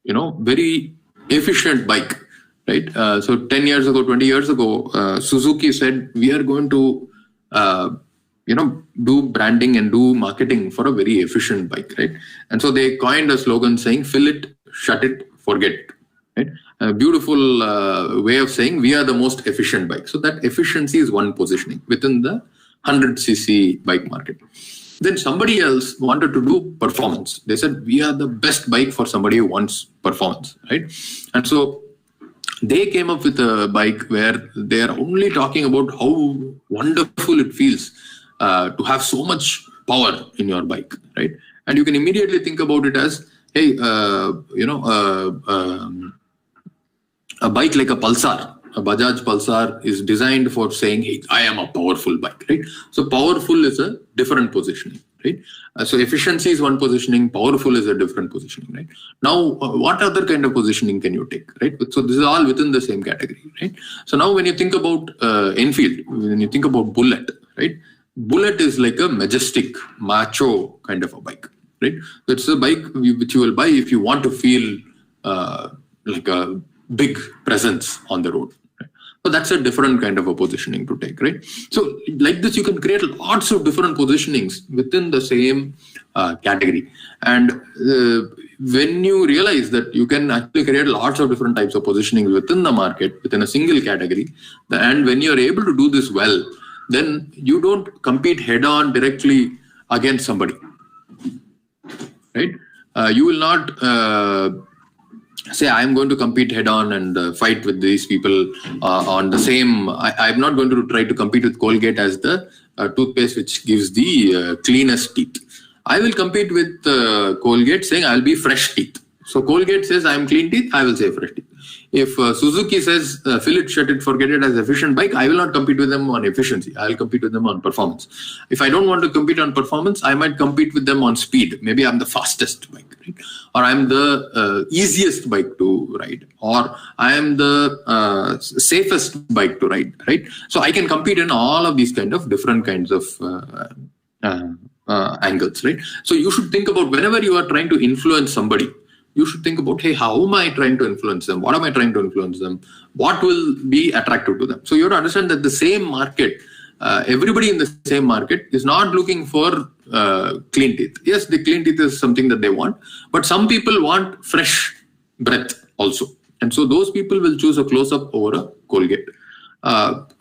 very efficient bike, right? So 10 years ago, 20 years ago, Suzuki said, we are going to, do branding and do marketing for a very efficient bike, right? And so they coined a slogan saying, fill it, shut it, forget it, right? A beautiful way of saying we are the most efficient bike. So that efficiency is one positioning within the 100cc bike market. Then somebody else wanted to do performance. They said, we are the best bike for somebody who wants performance, right? And so they came up with a bike where they are only talking about how wonderful it feels to have so much power in your bike, right? And you can immediately think about it as, hey, a bike like a Pulsar, a Bajaj Pulsar is designed for saying, hey, I am a powerful bike, right? So powerful is a different positioning, right? So efficiency is one positioning, powerful is a different positioning, right? Now, what other kind of positioning can you take, right? So this is all within the same category, right? So now when you think about Enfield, when you think about Bullet, right? Bullet is like a majestic, macho kind of a bike, right? So it's a bike which you will buy if you want to feel like a big presence on the road. Right? So that's a different kind of a positioning to take, right? So like this, you can create lots of different positionings within the same category. And when you realize that you can actually create lots of different types of positioning within the market, within a single category, and when you're able to do this well, then you don't compete head-on directly against somebody, right? You will not say, I'm going to compete head-on and fight with these people on the same... I'm not going to try to compete with Colgate as the toothpaste which gives the cleanest teeth. I will compete with Colgate saying, I'll be fresh teeth. So Colgate says, I'm clean teeth, I will say fresh teeth. If Suzuki says, fill it, shut it, forget it as efficient bike, I will not compete with them on efficiency. I'll compete with them on performance. If I don't want to compete on performance, I might compete with them on speed. Maybe I'm the fastest bike, right? Or I'm the easiest bike to ride. Or I am the safest bike to ride, right? So I can compete in all of these kind of different kinds of angles, right? So you should think about whenever you are trying to influence somebody, you should think about, hey, how am I trying to influence them? What am I trying to influence them? What will be attractive to them? So you have to understand that the same market everybody in the same market is not looking for clean teeth. Yes, the clean teeth is something that they want, but some people want fresh breath also. And so those people will choose a close-up over a Colgate.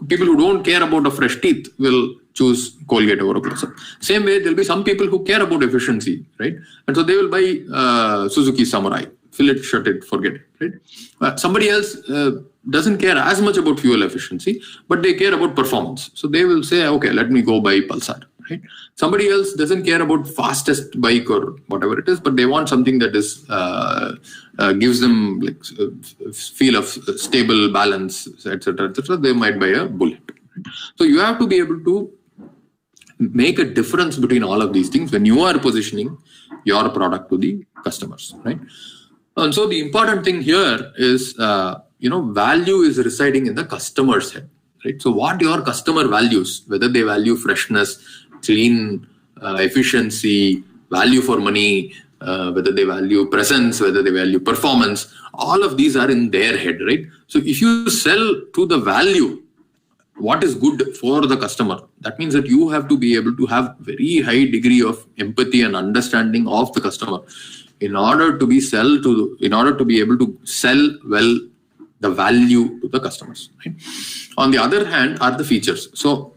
People who don't care about a fresh teeth will choose Colgate over a close-up. Same way, there'll be some people who care about efficiency, right? And so they will buy Suzuki Samurai. Fill it, shut it, forget it, right? Somebody else doesn't care as much about fuel efficiency, but they care about performance. So they will say, okay, let me go buy Pulsar, right? Somebody else doesn't care about fastest bike or whatever it is, but they want something that is gives them like feel of stable balance, etc., etc. They might buy a Bullet. Right? So you have to be able to make a difference between all of these things when you are positioning your product to the customers, right? And so the important thing here is, value is residing in the customer's head, right? So what your customer values, whether they value freshness, clean, efficiency, value for money, whether they value presence, whether they value performance, all of these are in their head, right? So if you sell to the value, what is good for the customer, that means that you have to be able to have very high degree of empathy and understanding of the customer in order to be able to sell well the value to the customers, right? On the other hand are the features. So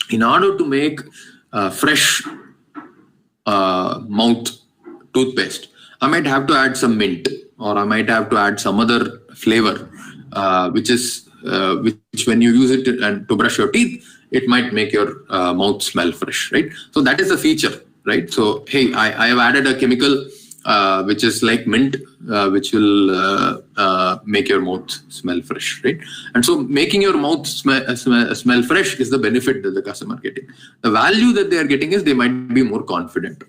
in order to make fresh mouth toothpaste, I might have to add some mint, or I might have to add some other flavor, which when you use it to brush your teeth, it might make your mouth smell fresh, right? So that is a feature, right? So hey, I have added a chemical which is like mint, which will make your mouth smell fresh, right? And so making your mouth smell fresh is the benefit that the customer is getting. The value that they are getting is they might be more confident,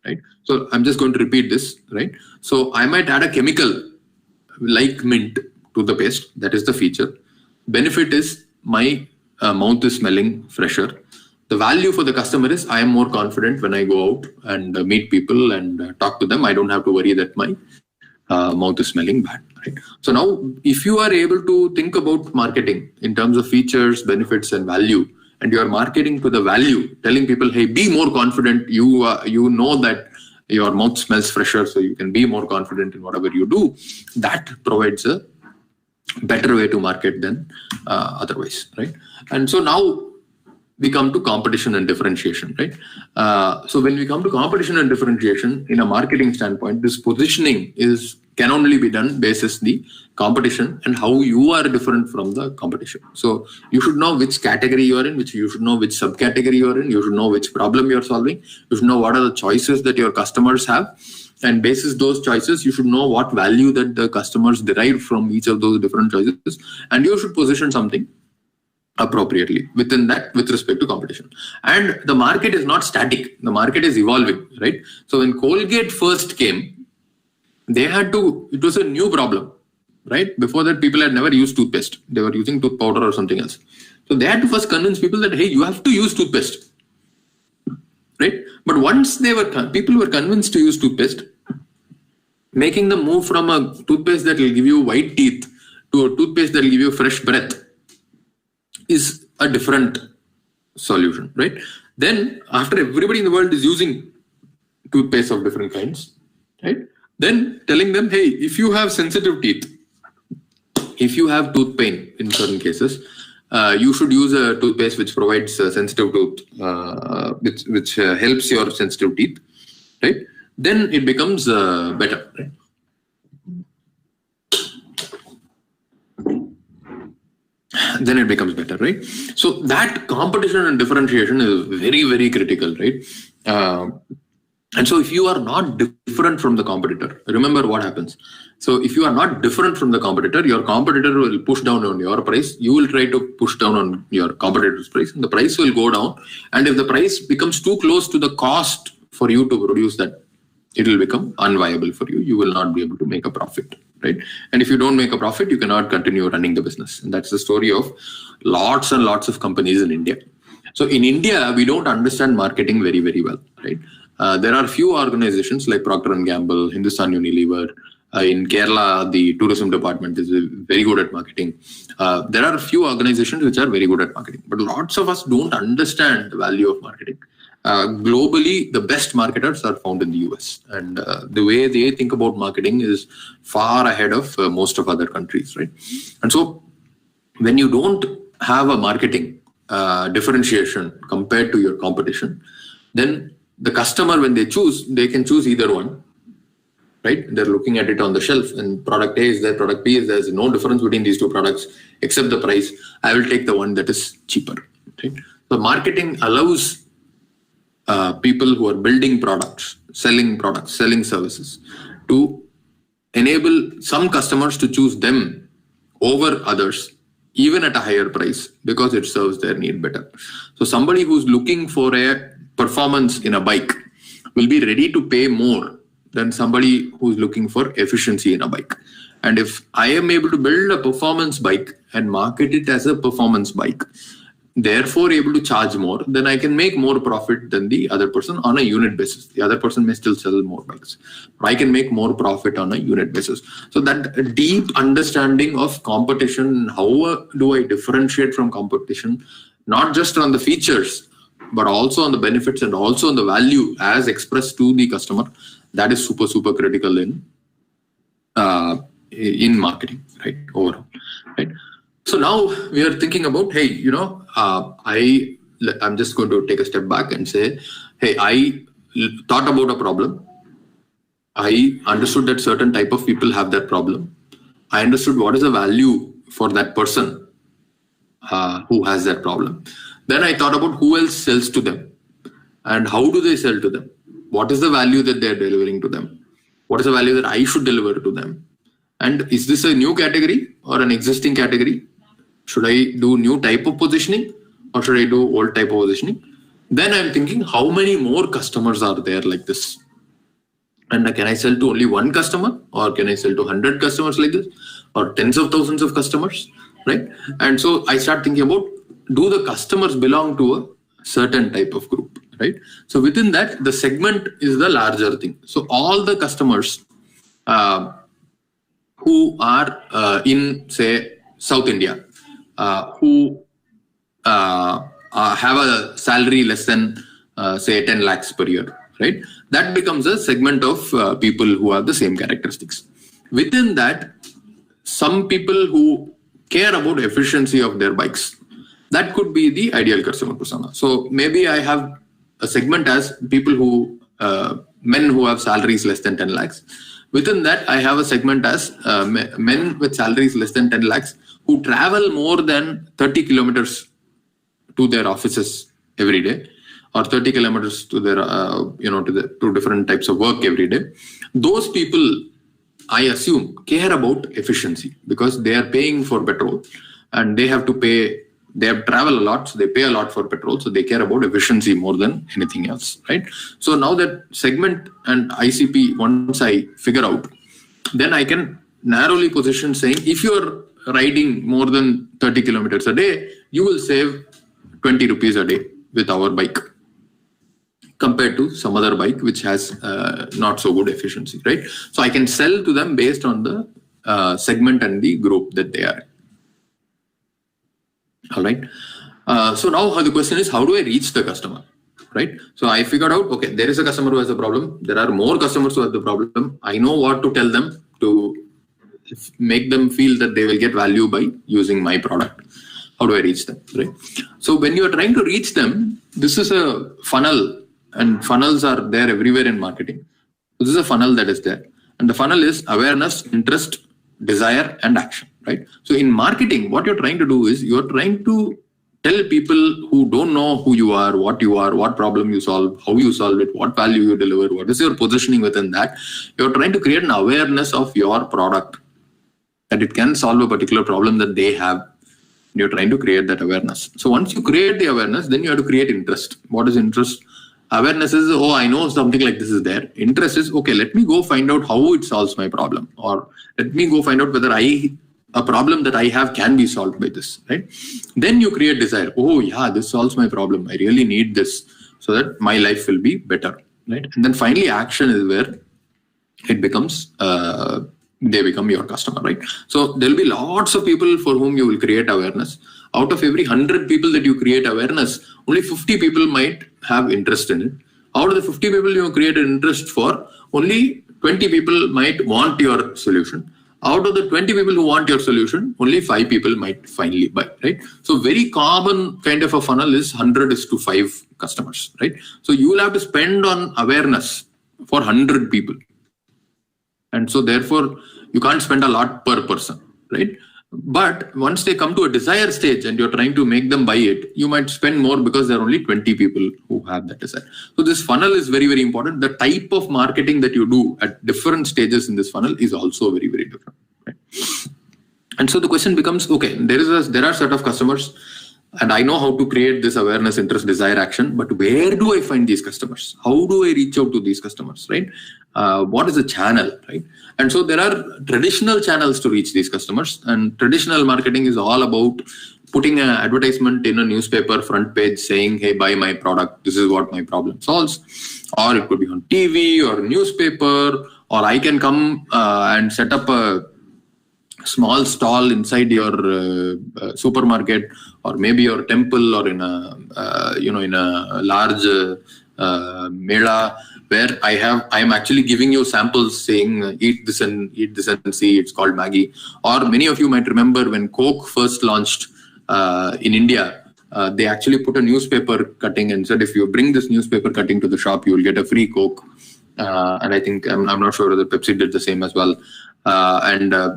right? So I'm just going to repeat this, right? So I might add a chemical like mint to the paste. That is the feature. Benefit is my mouth is smelling fresher. The value for the customer is I am more confident when I go out and meet people and talk to them. I don't have to worry that my mouth is smelling bad, right? So now if you are able to think about marketing in terms of features, benefits and value, and you are marketing to the value, telling people, hey, be more confident. You know that your mouth smells fresher, so you can be more confident in whatever you do. That provides a better way to market than otherwise, right? And so now we come to competition and differentiation, right? So when we come to competition and differentiation, in a marketing standpoint, this positioning can only be done basis the competition and how you are different from the competition. So you should know which category you are in, you should know which subcategory you are in, you should know which problem you are solving, you should know what are the choices that your customers have, and basis those choices, you should know what value that the customers derive from each of those different choices, and you should position something appropriately within that with respect to competition. And the market is not static. The market is evolving, right? So when Colgate first came, it was a new problem, right? Before that, people had never used toothpaste. They were using tooth powder or something else. So they had to first convince people that, hey, you have to use toothpaste, right? But once people were convinced to use toothpaste, making them move from a toothpaste that will give you white teeth to a toothpaste that will give you fresh breath is a different solution, right? Then after everybody in the world is using toothpaste of different kinds, right? Then telling them, hey, if you have sensitive teeth, if you have tooth pain in certain cases, you should use a toothpaste which provides sensitive tooth, which helps your sensitive teeth, right? Then it becomes better, right? Then it becomes better, right? So that competition and differentiation is very, very critical, right? And so if you are not different from the competitor, remember what happens. So if you are not different from the competitor, your competitor will push down on your price. You will try to push down on your competitor's price, and the price will go down. And if the price becomes too close to the cost for you to produce that, it will become unviable for you. You will not be able to make a profit, right? And if you don't make a profit, you cannot continue running the business. And that's the story of lots and lots of companies in India. So in India, we don't understand marketing very, very well, right? There are few organizations like Procter & Gamble, Hindustan Unilever, In Kerala, the tourism department is very good at marketing. There are a few organizations which are very good at marketing, but lots of us don't understand the value of marketing. Globally, the best marketers are found in the US, and the way they think about marketing is far ahead of most of other countries, right? And so when you don't have a marketing differentiation compared to your competition, then the customer, when they can choose either one, right? They're looking at it on the shelf, and product A is there, product B is there. There's no difference between these two products except the price. I will take the one that is cheaper, right? So marketing allows people who are building products, selling services, to enable some customers to choose them over others, even at a higher price, because it serves their need better. So somebody who's looking for a performance in a bike will be ready to pay more than somebody who's looking for efficiency in a bike. And if I am able to build a performance bike and market it as a performance bike, therefore able to charge more, then I can make more profit than the other person on a unit basis. The other person may still sell more bikes, but I can make more profit on a unit basis. So that deep understanding of competition, how do I differentiate from competition, not just on the features, but also on the benefits and also on the value as expressed to the customer, that is super, super critical in marketing, right? Overall, right? So now we are thinking about, hey, I'm just going to take a step back and say, hey, I thought about a problem. I understood that certain type of people have that problem. I understood what is the value for that person who has that problem. Then I thought about who else sells to them and how do they sell to them? What is the value that they're delivering to them? What is the value that I should deliver to them? And is this a new category or an existing category? Should I do new type of positioning or should I do old type of positioning? Then I'm thinking, how many more customers are there like this? And can I sell to only one customer, or can I sell to 100 customers like this, or tens of thousands of customers, right? And so I start thinking about, do the customers belong to a certain type of group, right? So within that, the segment is the larger thing. So all the customers who are in, say, South India, who have a salary less than, say, 10 lakhs per year, right? That becomes a segment of people who have the same characteristics. Within that, some people who care about efficiency of their bikes, that could be the ideal customer persona. So maybe I have a segment as people who, men who have salaries less than 10 lakhs. Within that, I have a segment as men with salaries less than 10 lakhs who travel more than 30 kilometers to their offices every day, or 30 kilometers to their, to different types of work every day. Those people, I assume, care about efficiency because they are paying for petrol and they have to pay, they have travel a lot, so they pay a lot for petrol, so they care about efficiency more than anything else, right? So now that segment and ICP, once I figure out, then I can narrowly position saying, if you're riding more than 30 kilometers a day, you will save 20 rupees a day with our bike compared to some other bike which has not so good efficiency, right? So I can sell to them based on the segment and the group that they are. All right. So now the question is, how do I reach the customer, right? So I figured out, okay, there is a customer who has a problem. There are more customers who have the problem. I know what to tell them to make them feel that they will get value by using my product. How do I reach them, right? So when you are trying to reach them, this is a funnel, and funnels are there everywhere in marketing. So this is a funnel that is there. And the funnel is awareness, interest, desire, and action, right? So in marketing, what you're trying to do is you're trying to tell people who don't know who you are, what problem you solve, how you solve it, what value you deliver, what is your positioning within that. You're trying to create an awareness of your product, that it can solve a particular problem that they have. You're trying to create that awareness. So once you create the awareness, then you have to create interest. What is interest? Awareness is, oh, I know something like this is there. Interest is, okay, let me go find out how it solves my problem, or let me go find out whether a problem that I have can be solved by this, right? Then you create desire. Oh yeah, this solves my problem. I really need this so that my life will be better, right? And then finally action is where it becomes they become your customer, right? So there'll be lots of people for whom you will create awareness. Out of every 100 people that you create awareness, only 50 people might have interest in it. Out of the 50 people you create an interest for, only 20 people might want your solution. Out of the 20 people who want your solution, only 5 people might finally buy, right? So very common kind of a funnel is 100 is to 5 customers, right? So you will have to spend on awareness for 100 people. And so therefore, you can't spend a lot per person, right? But once they come to a desire stage and you're trying to make them buy it, you might spend more because there are only 20 people who have that desire. So this funnel is very, very important. The type of marketing that you do at different stages in this funnel is also very, very different, right? And so the question becomes, okay, there are set of customers and I know how to create this awareness, interest, desire, action, but where do I find these customers? How do I reach out to these customers, right? What is the channel, right? And so there are traditional channels to reach these customers, and traditional marketing is all about putting an advertisement in a newspaper front page saying, hey, buy my product, this is what my problem solves. Or it could be on TV or newspaper, or I can come and set up a small stall inside your supermarket, or maybe your temple, or in a in a large mela, where I am actually giving you samples saying eat this and see. It's called Maggie. Or many of you might remember when Coke first launched in India, they actually put a newspaper cutting and said, if you bring this newspaper cutting to the shop, you will get a free Coke. And I think I'm not sure whether Pepsi did the same as well. And a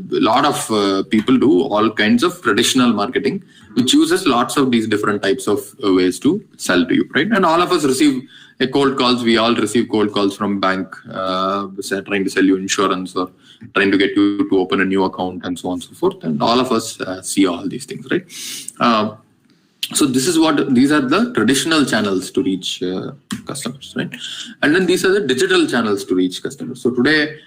lot of people do all kinds of traditional marketing, which uses lots of these different types of ways to sell to you, right? And all of us receive cold calls. We all receive cold calls from bank trying to sell you insurance or trying to get you to open a new account and so on and so forth. And all of us see all these things, right? So these are the traditional channels to reach customers, right? And then these are the digital channels to reach customers. So today,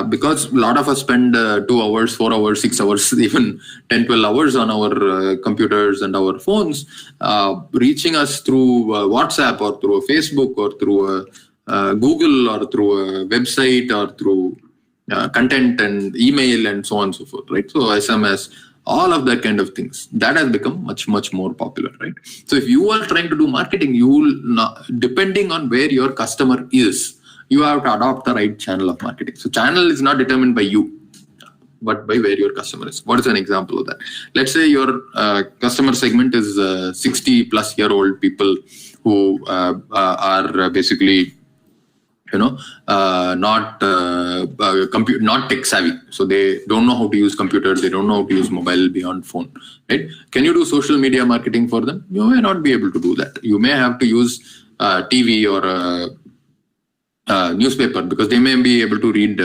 because a lot of us spend 2 hours, 4 hours, 6 hours, even 10, 12 hours on our computers and our phones, reaching us through WhatsApp or through a Facebook or through a Google or through a website or through content and email and so on and so forth, right? So SMS, all of that kind of things, that has become much, much more popular, right? So if you are trying to do marketing, you will not, depending on where your customer is, you have to adopt the right channel of marketing. So channel is not determined by you, but by where your customer is. What is an example of that? Let's say your customer segment is 60 plus year old people who are basically not tech savvy. So they don't know how to use computers. They don't know how to use mobile beyond phone, right? Can you do social media marketing for them? You may not be able to do that. You may have to use TV or newspaper, because they may be able to read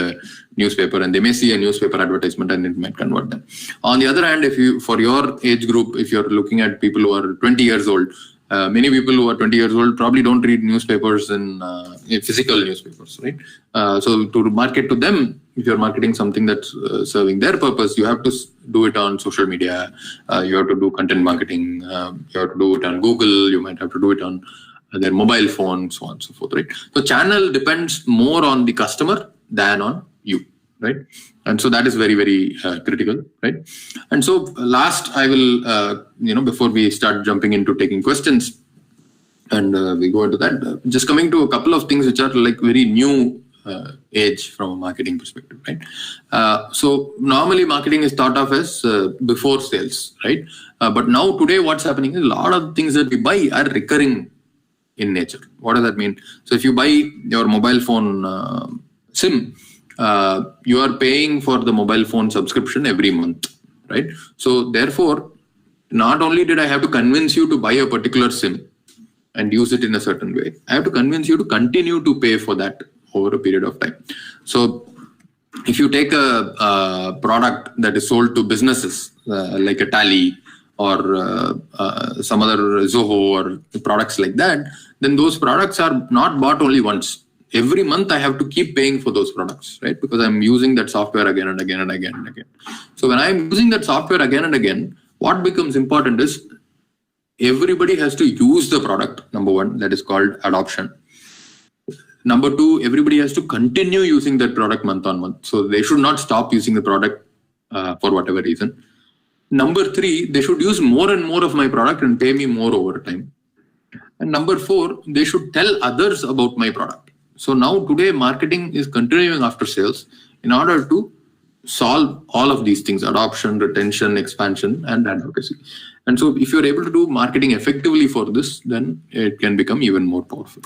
newspaper and they may see a newspaper advertisement and it might convert them. On the other hand, for your age group, if you're looking at people who are 20 years old, many people who are 20 years old probably don't read newspapers in physical newspapers, right? So to market to them, if you're marketing something that's serving their purpose, you have to do it on social media. You have to do content marketing. You have to do it on Google. You might have to do it on their mobile phone, so on and so forth, right? So channel depends more on the customer than on you, right? And so that is very, very critical, right? And so last, I will, before we start jumping into taking questions and we go into that, just coming to a couple of things which are like very new age from a marketing perspective, right? So normally marketing is thought of as before sales, right? But now today what's happening is a lot of things that we buy are recurring in nature. What does that mean? So if you buy your mobile phone SIM, you are paying for the mobile phone subscription every month, right? So therefore, not only did I have to convince you to buy a particular SIM and use it in a certain way, I have to convince you to continue to pay for that over a period of time. So if you take a product that is sold to businesses like a Tally or some other Zoho or products like that, then those products are not bought only once. Every month I have to keep paying for those products, right? Because I'm using that software again and again and again and again. So when I'm using that software again and again, what becomes important is everybody has to use the product, number one, that is called adoption. Number two, everybody has to continue using that product month on month. So they should not stop using the product for whatever reason. Number three, they should use more and more of my product and pay me more over time. And number four, they should tell others about my product. So now today, marketing is continuing after sales in order to solve all of these things: adoption, retention, expansion, and advocacy. And so if you're able to do marketing effectively for this, then it can become even more powerful.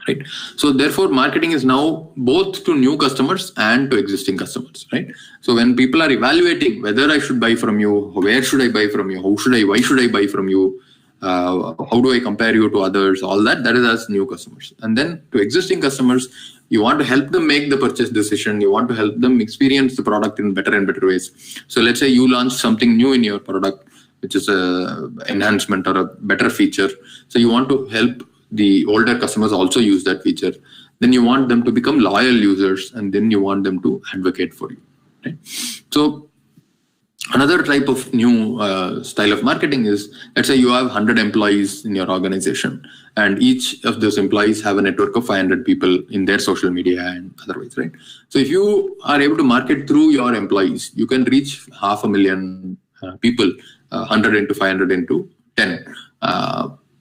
Right. So therefore, marketing is now both to new customers and to existing customers. Right. So when people are evaluating whether I should buy from you, where should I buy from you, why should I buy from you, how do I compare you to others, all that is as new customers. And then to existing customers, you want to help them make the purchase decision. You want to help them experience the product in better and better ways. So let's say you launch something new in your product, which is a enhancement or a better feature. So you want to help the older customers also use that feature. Then you want them to become loyal users, and then you want them to advocate for you. Right? So another type of new style of marketing is, let's say you have 100 employees in your organization, and each of those employees have a network of 500 people in their social media and otherwise, right? So if you are able to market through your employees, you can reach 500,000 people, 100 into 500 into 10.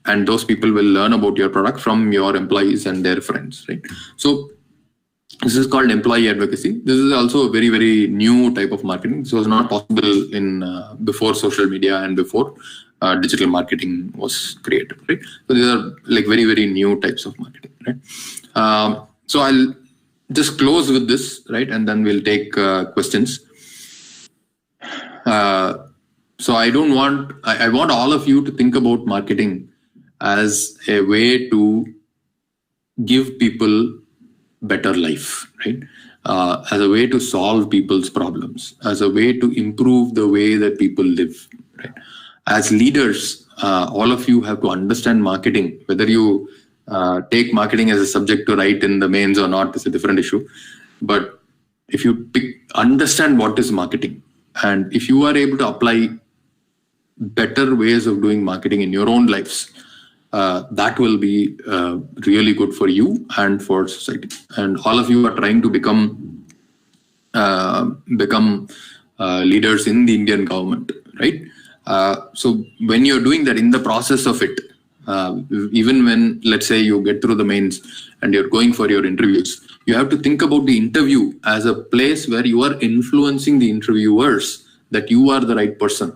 And those people will learn about your product from your employees and their friends, right? So this is called employee advocacy. This is also a very, very new type of marketing. This was not possible in before social media and before digital marketing was created, right? So these are like very, very new types of marketing, right? So I'll just close with this, right? And then we'll take questions. So I want all of you to think about marketing as a way to give people better life, right? As a way to solve people's problems, as a way to improve the way that people live, right? As leaders, all of you have to understand marketing. Whether you take marketing as a subject to write in the mains or not is a different issue. But if you understand what is marketing, and if you are able to apply better ways of doing marketing in your own lives, that will be really good for you and for society. And all of you are trying to become leaders in the Indian government, right? So when you're doing that, in the process of it, even when, let's say, you get through the mains and you're going for your interviews, you have to think about the interview as a place where you are influencing the interviewers that you are the right person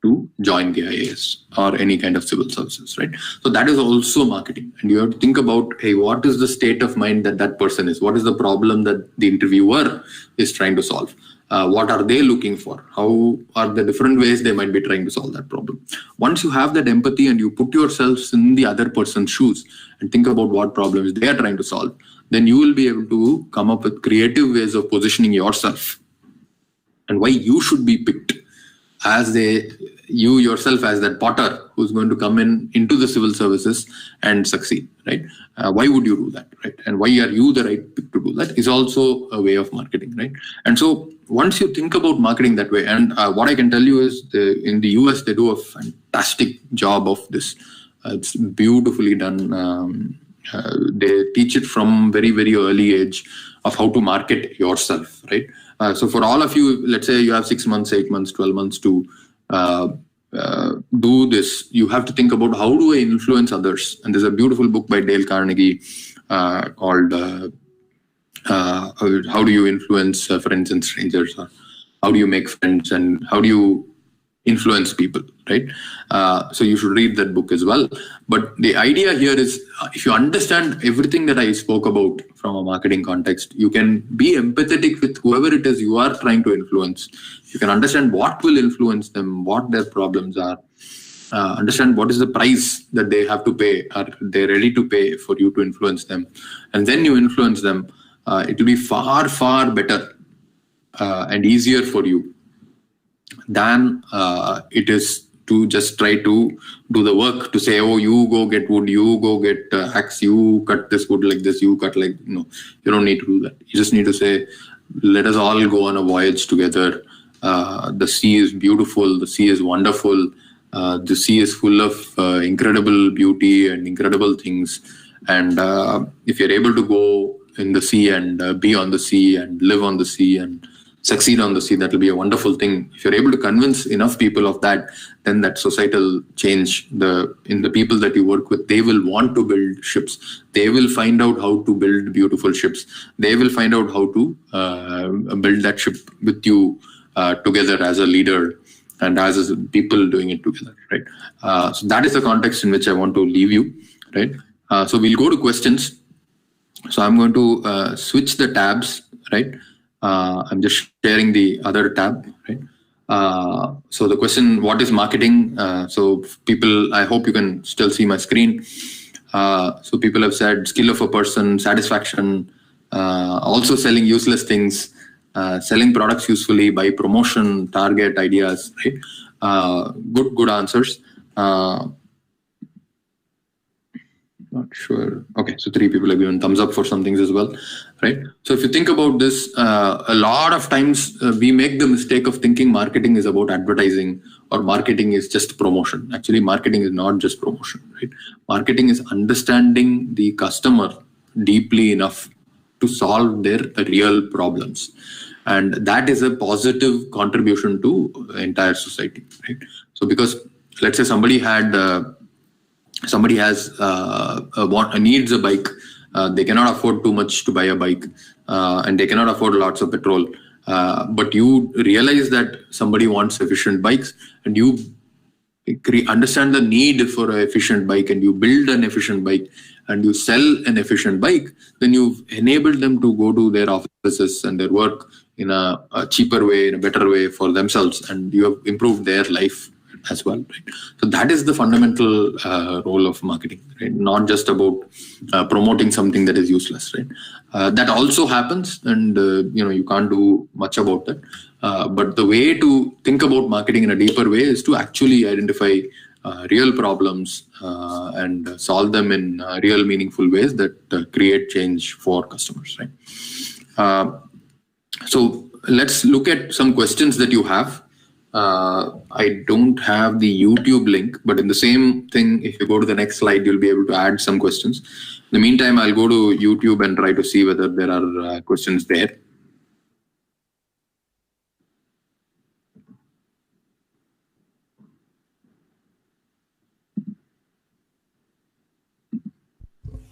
to join the IAS or any kind of civil services, right? So that is also marketing. And you have to think about, hey, what is the state of mind that person is? What is the problem that the interviewer is trying to solve? What are they looking for? How are the different ways they might be trying to solve that problem? Once you have that empathy and you put yourselves in the other person's shoes and think about what problems they are trying to solve, then you will be able to come up with creative ways of positioning yourself and why you should be picked as you yourself as that potter who's going to come into the civil services and succeed, right? Why would you do that, right? And why are you the right pick to do that is also a way of marketing, right? And so once you think about marketing that way, and what I can tell you is in the US, they do a fantastic job of this. It's beautifully done. They teach it from very, very early age of how to market yourself, right? So for all of you, let's say you have 6 months, 8 months, 12 months to do this, you have to think about how do I influence others. And there's a beautiful book by Dale Carnegie called How Do You Influence Friends and Strangers, or How Do You Make Friends and How Do You Influence People, right? So you should read that book as well. But the idea here is, if you understand everything that I spoke about from a marketing context, you can be empathetic with whoever it is you are trying to influence. You can understand what will influence them, what their problems are, understand what is the price that they have to pay, are they ready to pay for you to influence them, and then you influence them. It will be far, far better and easier for you than it is to just try to do the work to say, oh, you go get wood, you go get axe, you cut this wood like this, you cut like, no, you don't need to do that. You just need to say, let us all go on a voyage together. The sea is beautiful. The sea is wonderful. The sea is full of incredible beauty and incredible things. And if you're able to go in the sea and be on the sea and live on the sea and succeed on the sea, that will be a wonderful thing. If you're able to convince enough people of that, then that societal change in the people that you work with, they will want to build ships. They will find out how to build beautiful ships. They will find out how to build that ship with you together as a leader and as people doing it together, right? So that is the context in which I want to leave you, right? So we'll go to questions. So I'm going to switch the tabs, right? I'm just sharing the other tab, right? So the question, what is marketing? So people, I hope you can still see my screen. So people have said skill of a person, satisfaction, also selling useless things, selling products usefully by promotion, target, ideas, right? Good answers. Not sure. Okay, so 3 people have given thumbs up for some things as well, right? So if you think about this, a lot of times we make the mistake of thinking marketing is about advertising or marketing is just promotion. Actually, marketing is not just promotion, right? Marketing is understanding the customer deeply enough to solve their real problems. And that is a positive contribution to the entire society, right? So because let's say somebody needs a bike, they cannot afford too much to buy a bike, and they cannot afford lots of petrol, but you realize that somebody wants efficient bikes and you understand the need for an efficient bike and you build an efficient bike and you sell an efficient bike, then you've enabled them to go to their offices and their work in a cheaper way, in a better way for themselves, and you have improved their life as well, right? So that is the fundamental role of marketing, right? Not just about promoting something that is useless, right? That also happens, and you can't do much about that. But the way to think about marketing in a deeper way is to actually identify real problems and solve them in real meaningful ways that create change for customers, right? So let's look at some questions that you have. I don't have the YouTube link, but in the same thing, if you go to the next slide, you'll be able to add some questions. In the meantime, I'll go to YouTube and try to see whether there are questions there.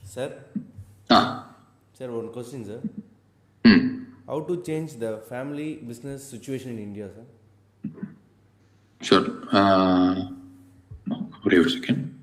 Sir? Sir, one question, sir. How to change the family business situation in India, sir? Sure. Wait a second.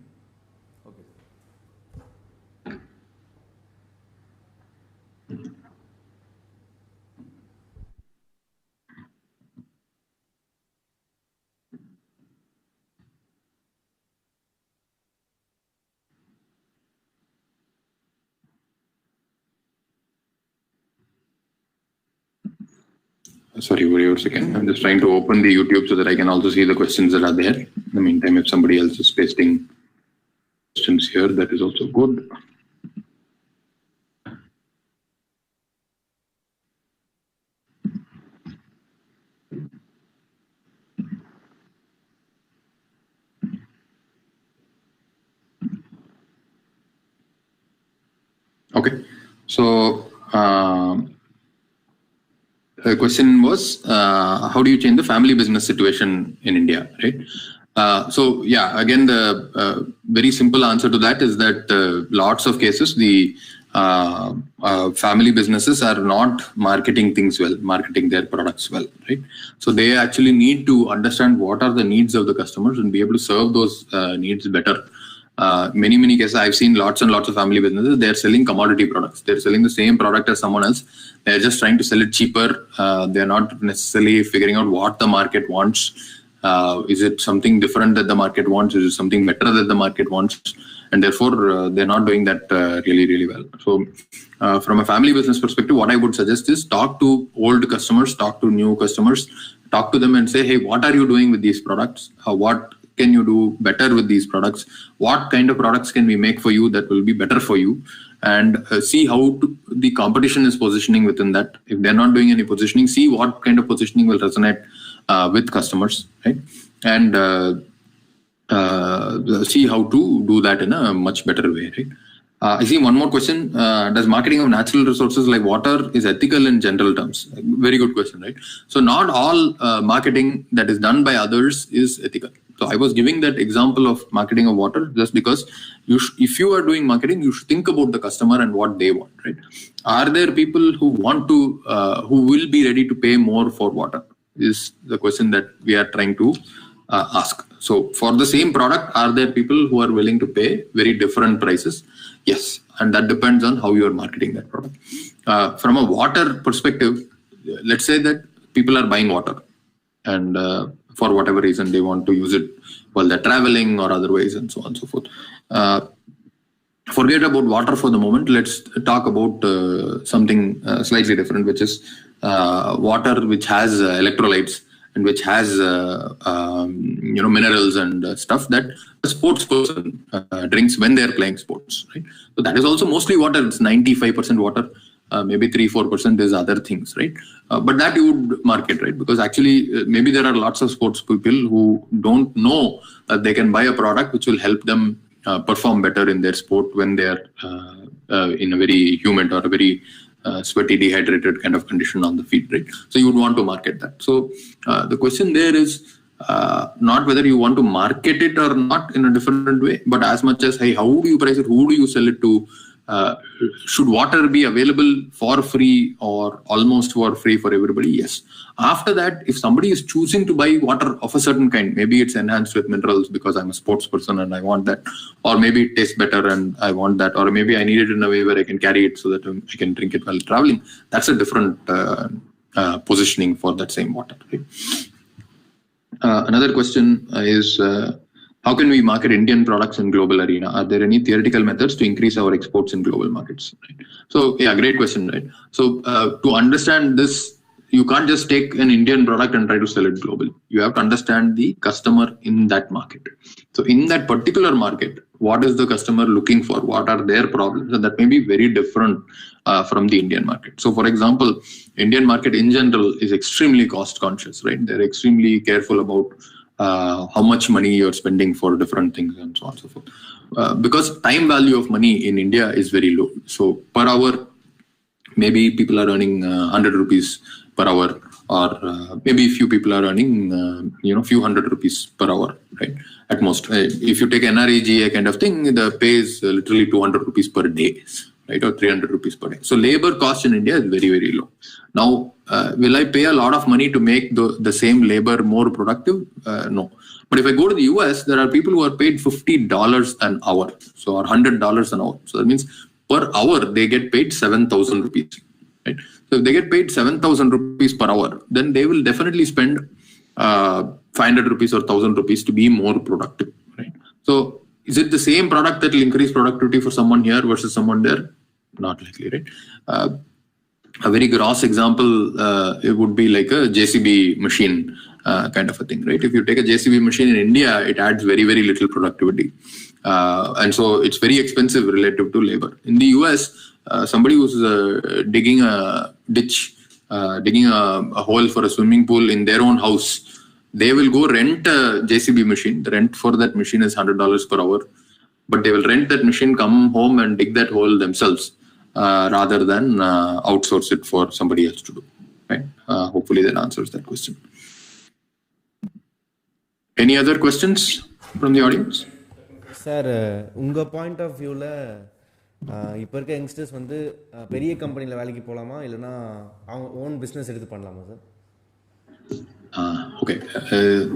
Sorry, wait a second. I'm just trying to open the YouTube so that I can also see the questions that are there. In the meantime, if somebody else is pasting questions here, that is also good. Okay, so the question was, how do you change the family business situation in India, right? So yeah, again, the very simple answer to that is that lots of cases, the family businesses are not marketing things well, marketing their products well, right? So they actually need to understand what are the needs of the customers and be able to serve those needs better. Many cases I've seen lots and lots of family businesses, they're selling commodity products. They're selling the same product as someone else. They're just trying to sell it cheaper. They're not necessarily figuring out what the market wants. Is it something different that the market wants? Is it something better that the market wants? And therefore, they're not doing that really well. So from a family business perspective, what I would suggest is talk to old customers, talk to new customers, talk to them and say, hey, what are you doing with these products? What can you do better with these products? What kind of products can we make for you that will be better for you? And see how the competition is positioning within that. If they're not doing any positioning, see what kind of positioning will resonate with customers, right? And see how to do that in a much better way, right? I see one more question. Does marketing of natural resources like water is ethical in general terms? Very good question, right? So not all marketing that is done by others is ethical. So I was giving that example of marketing of water just because if you are doing marketing, you should think about the customer and what they want, right? Are there people who want to, who will be ready to pay more for water? Is the question that we are trying to ask. So for the same product, are there people who are willing to pay very different prices? Yes, and that depends on how you are marketing that product. From a water perspective, let's say that people are buying water and for whatever reason they want to use it while they're traveling or otherwise and so on and so forth. Forget about water for the moment. Let's talk about something slightly different, which is water which has electrolytes and which has minerals and stuff that a sports person drinks when they are playing sports, right? So that is also mostly water. It's 95% water, maybe 3-4% is other things, right? But that you would market, right? Because actually maybe there are lots of sports people who don't know that they can buy a product which will help them perform better in their sport when they are in a very humid or a very sweaty, dehydrated kind of condition on the field, right? So you would want to market that. So the question there is not whether you want to market it or not in a different way, but as much as, hey, how do you price it? Who do you sell it to? Should water be available for free or almost for free for everybody? Yes. After that, if somebody is choosing to buy water of a certain kind, maybe it's enhanced with minerals because I'm a sports person and I want that, or maybe it tastes better and I want that, or maybe I need it in a way where I can carry it so that I can drink it while traveling. That's a different positioning for that same water, right? Another question is, how can we market Indian products in global arena? Are there any theoretical methods to increase our exports in global markets? Right? So, yeah, great question, right? So, to understand this, you can't just take an Indian product and try to sell it globally. You have to understand the customer in that market. So, in that particular market, what is the customer looking for? What are their problems? And that may be very different from the Indian market. So, for example, Indian market in general is extremely cost conscious, right? They're extremely careful about how much money you're spending for different things and so on and so forth. Because time value of money in India is very low. So per hour, maybe people are earning 100 rupees per hour, or maybe few people are earning few hundred rupees per hour, right? At most. If you take NREGA kind of thing, the pay is literally 200 rupees per day, right? Or 300 rupees per day. So labor cost in India is very, very low. Now, will I pay a lot of money to make the same labor more productive? No. But if I go to the US, there are people who are paid $50 an hour, so or $100 an hour. So that means per hour they get paid 7,000 rupees, right? So if they get paid 7,000 rupees per hour, then they will definitely spend 500 rupees or 1,000 rupees to be more productive, right? So is it the same product that will increase productivity for someone here versus someone there? Not likely, right? A very gross example, it would be like a JCB machine kind of a thing, right? If you take a JCB machine in India, it adds very, very little productivity. And so it's very expensive relative to labor. In the US, somebody who's digging a ditch, digging a hole for a swimming pool in their own house, they will go rent a JCB machine. The rent for that machine is $100 per hour. But they will rent that machine, come home and dig that hole themselves, rather than outsource it for somebody else to do, right? Hopefully that answers that question. Any other questions from the audience? Sir, unga point of view la இப்போ இருக்க youngsters வந்து பெரிய கம்பெனியில் வேலைக்கு போகலாமா இல்லைனா அவங்க own business எடுத்து பண்ணலாமா சார்? ஓகே,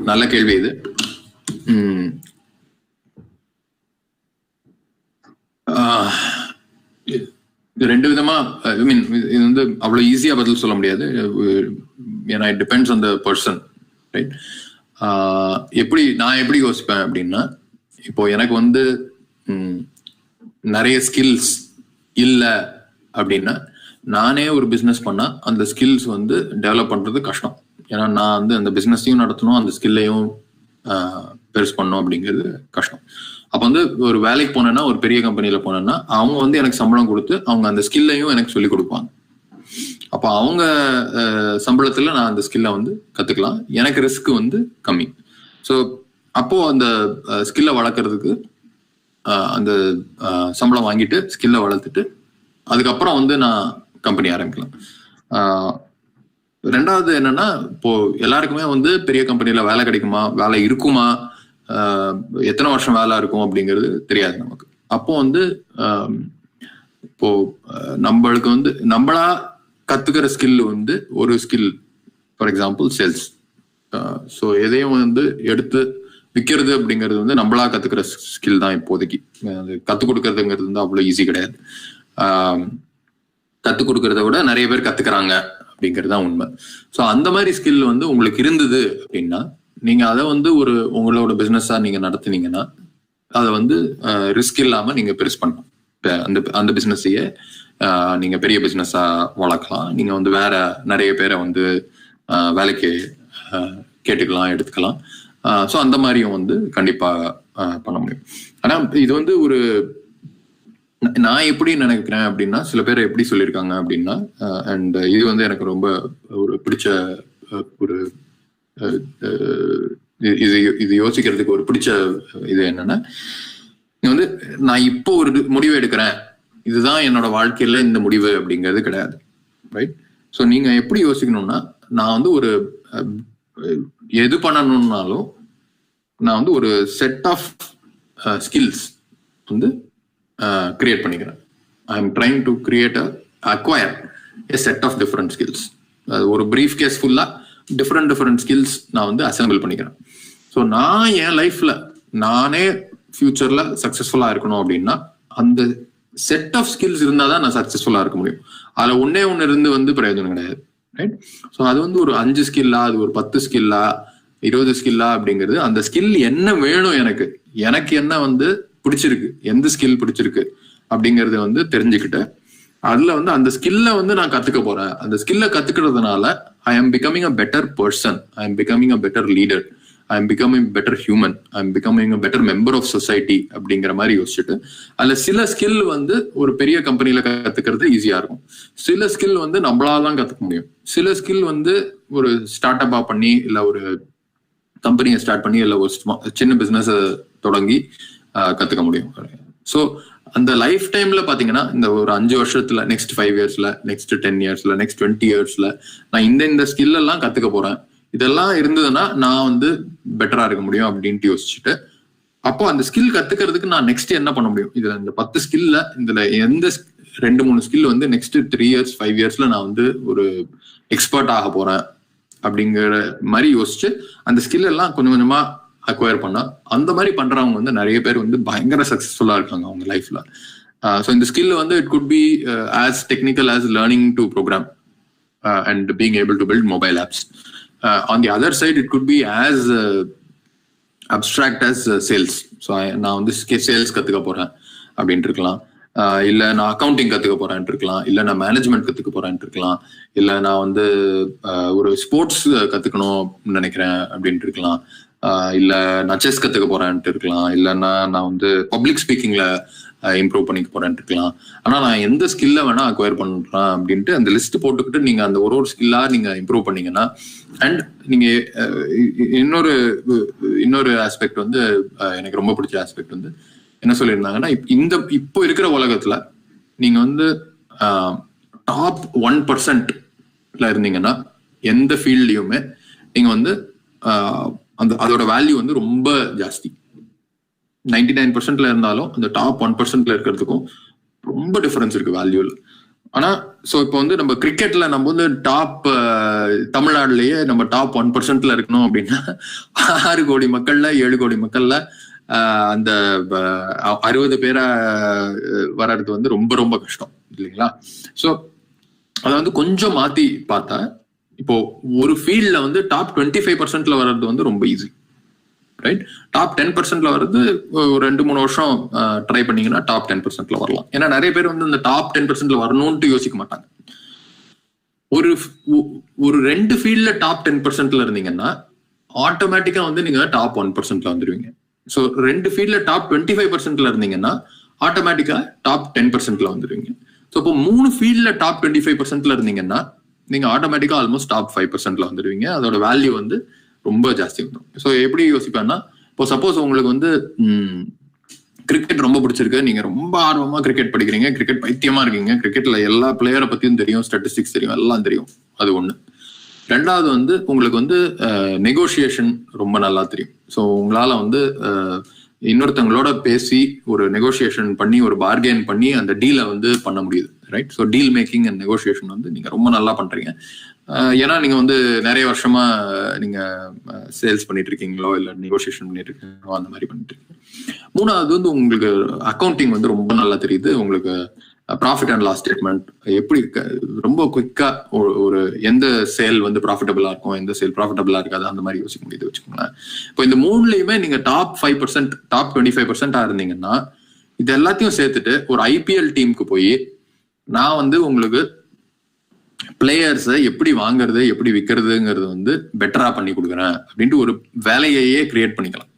நல்ல கேள்வி இது. ரெண்டு விதமா, ஐ மீன் இது வந்து அவ்வளோ ஈஸியாக பதில் சொல்ல முடியாது. ஏன்னா it depends on the person, right? நான் எப்படி யோசிப்பேன் அப்படின்னா, இப்போ எனக்கு வந்து நிறைய ஸ்கில்ஸ் இல்லை அப்படின்னா நானே ஒரு பிஸ்னஸ் பண்ணால் அந்த ஸ்கில்ஸ் வந்து டெவலப் பண்ணுறது கஷ்டம். ஏன்னா நான் வந்து அந்த பிஸ்னஸையும் நடத்தணும், அந்த ஸ்கில்லையும் பெருசு பண்ணணும் அப்படிங்கிறது கஷ்டம். அப்போ வந்து ஒரு வேலைக்கு போனேன்னா, ஒரு பெரிய கம்பெனியில் போனேன்னா அவங்க வந்து எனக்கு சம்பளம் கொடுத்து அவங்க அந்த ஸ்கில்லையும் எனக்கு சொல்லிக் கொடுப்பாங்க. அப்போ அவங்க சம்பளத்தில் நான் அந்த ஸ்கில்லை வந்து கற்றுக்கலாம். எனக்கு ரிஸ்க் வந்து கம்மி. ஸோ அப்போது அந்த ஸ்கில்லை வளர்க்குறதுக்கு அந்த சம்பளம் வாங்கிட்டு ஸ்கில்லை வளர்த்துட்டு அதுக்கப்புறம் வந்து நான் கம்பெனி ஆரம்பிக்கலாம். ரெண்டாவது என்னன்னா, இப்போ எல்லாருக்குமே வந்து பெரிய கம்பெனில வேலை கிடைக்குமா, வேலை இருக்குமா, எத்தனை வருஷம் வேலை இருக்கும் அப்படிங்கிறது தெரியாது நமக்கு. அப்போ வந்து இப்போ நம்மளுக்கு வந்து நம்மளா கத்துக்கிற ஸ்கில் வந்து ஒரு skill, for example sales. So எதையும் வந்து எடுத்து விற்கிறது அப்படிங்கிறது வந்து நம்மளா கத்துக்கிற ஸ்கில் தான் இப்போதைக்கு. அது கற்றுக் கொடுக்கறதுங்கிறது வந்து அவ்வளோ ஈஸி கிடையாது. கற்றுக் கொடுக்கறத விட நிறைய பேர் கத்துக்கிறாங்க அப்படிங்கிறது தான் உண்மை. ஸோ அந்த மாதிரி ஸ்கில் வந்து உங்களுக்கு இருந்தது அப்படின்னா நீங்க அதை வந்து ஒரு உங்களோட பிசினஸா நீங்க நடத்துனீங்கன்னா அதை வந்து ரிஸ்க் இல்லாம நீங்க பெருசு பண்ணலாம். அந்த பிசினஸையே நீங்க பெரிய பிசினஸா வளர்க்கலாம். நீங்க வந்து வேற நிறைய பேரை வந்து வேலைக்கு கேட்டுக்கலாம், எடுத்துக்கலாம். ஸோ அந்த மாதிரியும் வந்து கண்டிப்பா பண்ண முடியும். ஆனா இது வந்து ஒரு நான் எப்படி நினைக்கிறேன் அப்படின்னா, சில பேர் எப்படி சொல்லியிருக்காங்க அப்படின்னா, அண்ட் இது வந்து எனக்கு ரொம்ப ஒரு பிடிச்ச ஒரு இது யோசிக்கிறதுக்கு ஒரு பிடிச்ச இது என்னன்னா, வந்து நான் இப்போ ஒரு முடிவு எடுக்கிறேன், இதுதான் என்னோட வாழ்க்கையில இந்த முடிவு அப்படிங்கிறது கிடையாது. ரைட்? ஸோ நீங்க எப்படி யோசிக்கணும்னா, நான் வந்து ஒரு எது பண்ணணும்னாலும் நான் வந்து ஒரு செட் ஆஃப் ஸ்கில்ஸ் வந்து கிரியேட் பண்ணிக்கிறேன். I am trying to acquire a set of different skills. ஒரு பிரீஃப் கேஸ் ஃபுல்லா டிஃப்ரெண்ட் ஸ்கில்ஸ் நான் வந்து அசெம்பிள் பண்ணிக்கிறேன். ஸோ நான் என் லைஃப்ல நானே ஃபியூச்சர்ல சக்சஸ்ஃபுல்லா இருக்கணும் அப்படின்னா அந்த செட் ஆஃப் ஸ்கில்ஸ் இருந்தால் தான் நான் சக்சஸ்ஃபுல்லா இருக்க முடியும். அதுல ஒன்னே ஒன்று இருந்து வந்து பிரயோஜனம் கிடையாது. ரைட்? ஸோ அது வந்து ஒரு 5 ஸ்கில்லா, அது ஒரு 10 ஸ்கில்லா, 20 ஸ்கில்லா அப்படிங்கிறது அந்த ஸ்கில் என்ன வேணும், எனக்கு என்ன வந்து பிடிச்சிருக்கு, எந்த ஸ்கில் பிடிச்சிருக்கு அப்படிங்கறத வந்து தெரிஞ்சுக்கிட்டு அதுல வந்து அந்த ஸ்கில்ல வந்து நான் கத்துக்க போறேன். அந்த ஸ்கில்ல கத்துக்கிறதுனால I am becoming a better person, I am becoming a better leader, I am becoming better human, I am becoming a better member of society அப்படிங்கிற மாதிரி யோசிச்சுட்டு அதுல சில ஸ்கில் வந்து ஒரு பெரிய கம்பெனில கத்துக்கிறது ஈஸியா இருக்கும். சில ஸ்கில் வந்து நம்மளாதான் கத்துக்க முடியும். சில ஸ்கில் வந்து ஒரு ஸ்டார்ட் அப்பா பண்ணி இல்ல ஒரு கம்பெனியை ஸ்டார்ட் பண்ணி இல்ல ஒரு சின்ன பிசினஸ் தொடங்கி கத்துக்க முடியும். ஸோ அந்த லைஃப் டைம்ல பாத்தீங்கன்னா இந்த ஒரு 5 வருஷத்துல, நெக்ஸ்ட் 5 இயர்ஸ்ல, நெக்ஸ்ட் 10 இயர்ஸ்ல, நெக்ஸ்ட் 20 இயர்ஸ்ல நான் இந்த ஸ்கில் எல்லாம் கத்துக்க போறேன், இதெல்லாம் இருந்ததுன்னா நான் வந்து பெட்டரா இருக்க முடியும் அப்படின்ட்டு யோசிச்சுட்டு அப்போ அந்த ஸ்கில் கத்துக்கிறதுக்கு நான் நெக்ஸ்ட் என்ன பண்ண முடியும், இதுல இந்த 10 ஸ்கில்ல இதுல எந்த 2-3 ஸ்கில் வந்து நெக்ஸ்ட் 3 இயர்ஸ் 5 இயர்ஸ்ல நான் வந்து ஒரு எக்ஸ்பர்ட் ஆக போறேன் அப்படிங்கிற மாதிரி யோசிச்சு அந்த ஸ்கில் எல்லாம் கொஞ்சம் கொஞ்சமா அக்வயர் பண்ணா அந்த மாதிரி பண்றவங்க வந்து நிறைய பேர் வந்து பயங்கர சக்சஸ்ஃபுல்லா இருக்காங்க அவங்க லைஃப்ல. ஸோ இந்த ஸ்கில் வந்து it could be as technical as learning to program and being able to build mobile apps. On the other side it could be as abstract as sales. So நான் வந்து சேல்ஸ் கத்துக்க போறேன் அப்படின்ட்டு இருக்கலாம், இல்ல நான் அக்கௌண்டிங் கத்துக்க போறேன்ட்டு இருக்கலாம், இல்ல நான் மேனேஜ்மெண்ட் கத்துக்க போறேன்ட்டு இருக்கலாம், இல்ல நான் வந்து ஒரு ஸ்போர்ட்ஸ் கத்துக்கணும் நினைக்கிறேன் அப்படின்ட்டு இருக்கலாம், இல்ல நான் செஸ் கத்துக்க போறேன்ட்டு இருக்கலாம், இல்லைன்னா நான் வந்து பப்ளிக் ஸ்பீக்கிங்ல இம்ப்ரூவ் பண்ணிக்க போறேன்ட்டு இருக்கலாம். ஆனா நான் எந்த ஸ்கில்ல வேணா அக்வயர் பண்றேன் அப்படின்ட்டு அந்த லிஸ்ட் போட்டுக்கிட்டு நீங்க அந்த ஒரு ஸ்கில்லா நீங்க இம்ப்ரூவ் பண்ணீங்கன்னா அண்ட் நீங்க இன்னொரு ஆஸ்பெக்ட் வந்து எனக்கு ரொம்ப பிடிச்ச ஆஸ்பெக்ட் வந்து என்ன சொல்லியிருந்தாங்கன்னா, இப்போ இருக்கிற உலகத்துல நீங்க வந்து டாப் 1% இருந்தீங்கன்னா எந்த ஃபீல்ட்லயுமே நீங்க வந்து அதோட வேல்யூ வந்து ரொம்ப ஜாஸ்தி. 99% இருந்தாலும் அந்த டாப் 1% இருக்கிறதுக்கும் ரொம்ப டிஃபரன்ஸ் இருக்கு வேல்யூல. ஆனா சோ இப்போ வந்து நம்ம கிரிக்கெட்ல நம்ம வந்து டாப் தமிழ்நாடுலயே நம்ம டாப் 1% இருக்கணும் அப்படின்னா 6 கோடி மக்கள்ல 7 கோடி மக்கள்ல அந்த 60 பேரா வர்றது வந்து ரொம்ப ரொம்ப கஷ்டம் இல்லைங்களா? சோ அதை வந்து கொஞ்சம் மாத்தி பார்த்தா இப்போ ஒரு ஃபீல்ட்ல வந்து டாப் 25% வர்றது வந்து ரொம்ப ஈஸி. ரைட்? டாப் 10% வர்றது ஒரு 2-3 வருஷம் ட்ரை பண்ணீங்கன்னா டாப் 10% வரலாம். ஏன்னா நிறைய பேர் வந்து இந்த டாப் 10% வரணும்னு யோசிக்க மாட்டாங்க. ஒரு 2 ஃபீல்ட்ல டாப் 10% இருந்தீங்கன்னா ஆட்டோமேட்டிக்கா வந்து நீங்க டாப் 1% வந்துருவீங்க. ஸோ 2 ஃபீல்ட்ல டாப் 25% இருந்தீங்கன்னா ஆட்டோமேட்டிக்கா டாப் 10% வந்துருவீங்க. ஸோ இப்போ 3 ஃபீல்ட்ல டாப் 25% இருந்தீங்கன்னா நீங்க ஆட்டோமேட்டிக்கா ஆல்மோஸ்ட் டாப் 5% வந்துருவீங்க. அதோட வேல்யூ வந்து ரொம்ப ஜாஸ்தி வந்துடும். ஸோ எப்படி யோசிப்பேன்னா, இப்போ சப்போஸ் உங்களுக்கு வந்து கிரிக்கெட் ரொம்ப பிடிச்சிருக்கு, நீங்க ரொம்ப ஆர்வமா கிரிக்கெட் படிக்கிறீங்க, கிரிக்கெட் பைத்தியமா இருக்கீங்க, கிரிக்கெட்ல எல்லா பிளேயரை பத்தியும் தெரியும், ஸ்டாட்டிஸ்டிக்ஸ் தெரியும், எல்லாம் தெரியும், அது ஒண்ணு. ரெண்டாவது வந்து உங்களுக்கு வந்து நெகோசியேஷன் ரொம்ப நல்லா தெரியும். ஸோ உங்களால வந்து இன்னொருத்தவங்களோட பேசி ஒரு நெகோசியேஷன் பண்ணி ஒரு பார்கெயின் பண்ணி அந்த டீலை வந்து பண்ண முடியுது, right? So deal making and negotiation வந்து நீங்க ரொம்ப நல்லா பண்றீங்க. ஏன்னா நீங்க வந்து நிறைய வருஷமா நீங்க சேல்ஸ் பண்ணிட்டு இருக்கீங்களோ இல்ல நெகோசியேஷன் பண்ணிட்டு இருக்கீங்களோ அந்த மாதிரி பண்ணிட்டு இருக்கீங்க. மூணாவது வந்து உங்களுக்கு அக்கௌண்டிங் வந்து ரொம்ப நல்லா தெரியுது. உங்களுக்கு ப்ராஃபிட் அண்ட் லாஸ் ஸ்டேட்மெண்ட் எப்படி ரொம்ப குயிக்கா ஒரு எந்த சேல் வந்து ப்ராஃபிட்டபிளா இருக்கும், எந்த சேல் ப்ராஃபிட்டபிளா இருக்காது, அந்த மாதிரி யோசிக்க முடியுது வச்சுக்கோங்களேன். இப்போ இந்த மூணுலயுமே நீங்க டாப் 5%, டாப் 25% இருந்தீங்கன்னா இது எல்லாத்தையும் சேர்த்துட்டு ஒரு ஐபிஎல் டீமுக்கு போய் நான் வந்து உங்களுக்கு பிளேயர்ஸை எப்படி வாங்குறது எப்படி விற்கிறதுங்கிறது வந்து பெட்டரா பண்ணி கொடுக்குறேன் அப்படின்ட்டு ஒரு வேலையையே கிரியேட் பண்ணிக்கலாம்.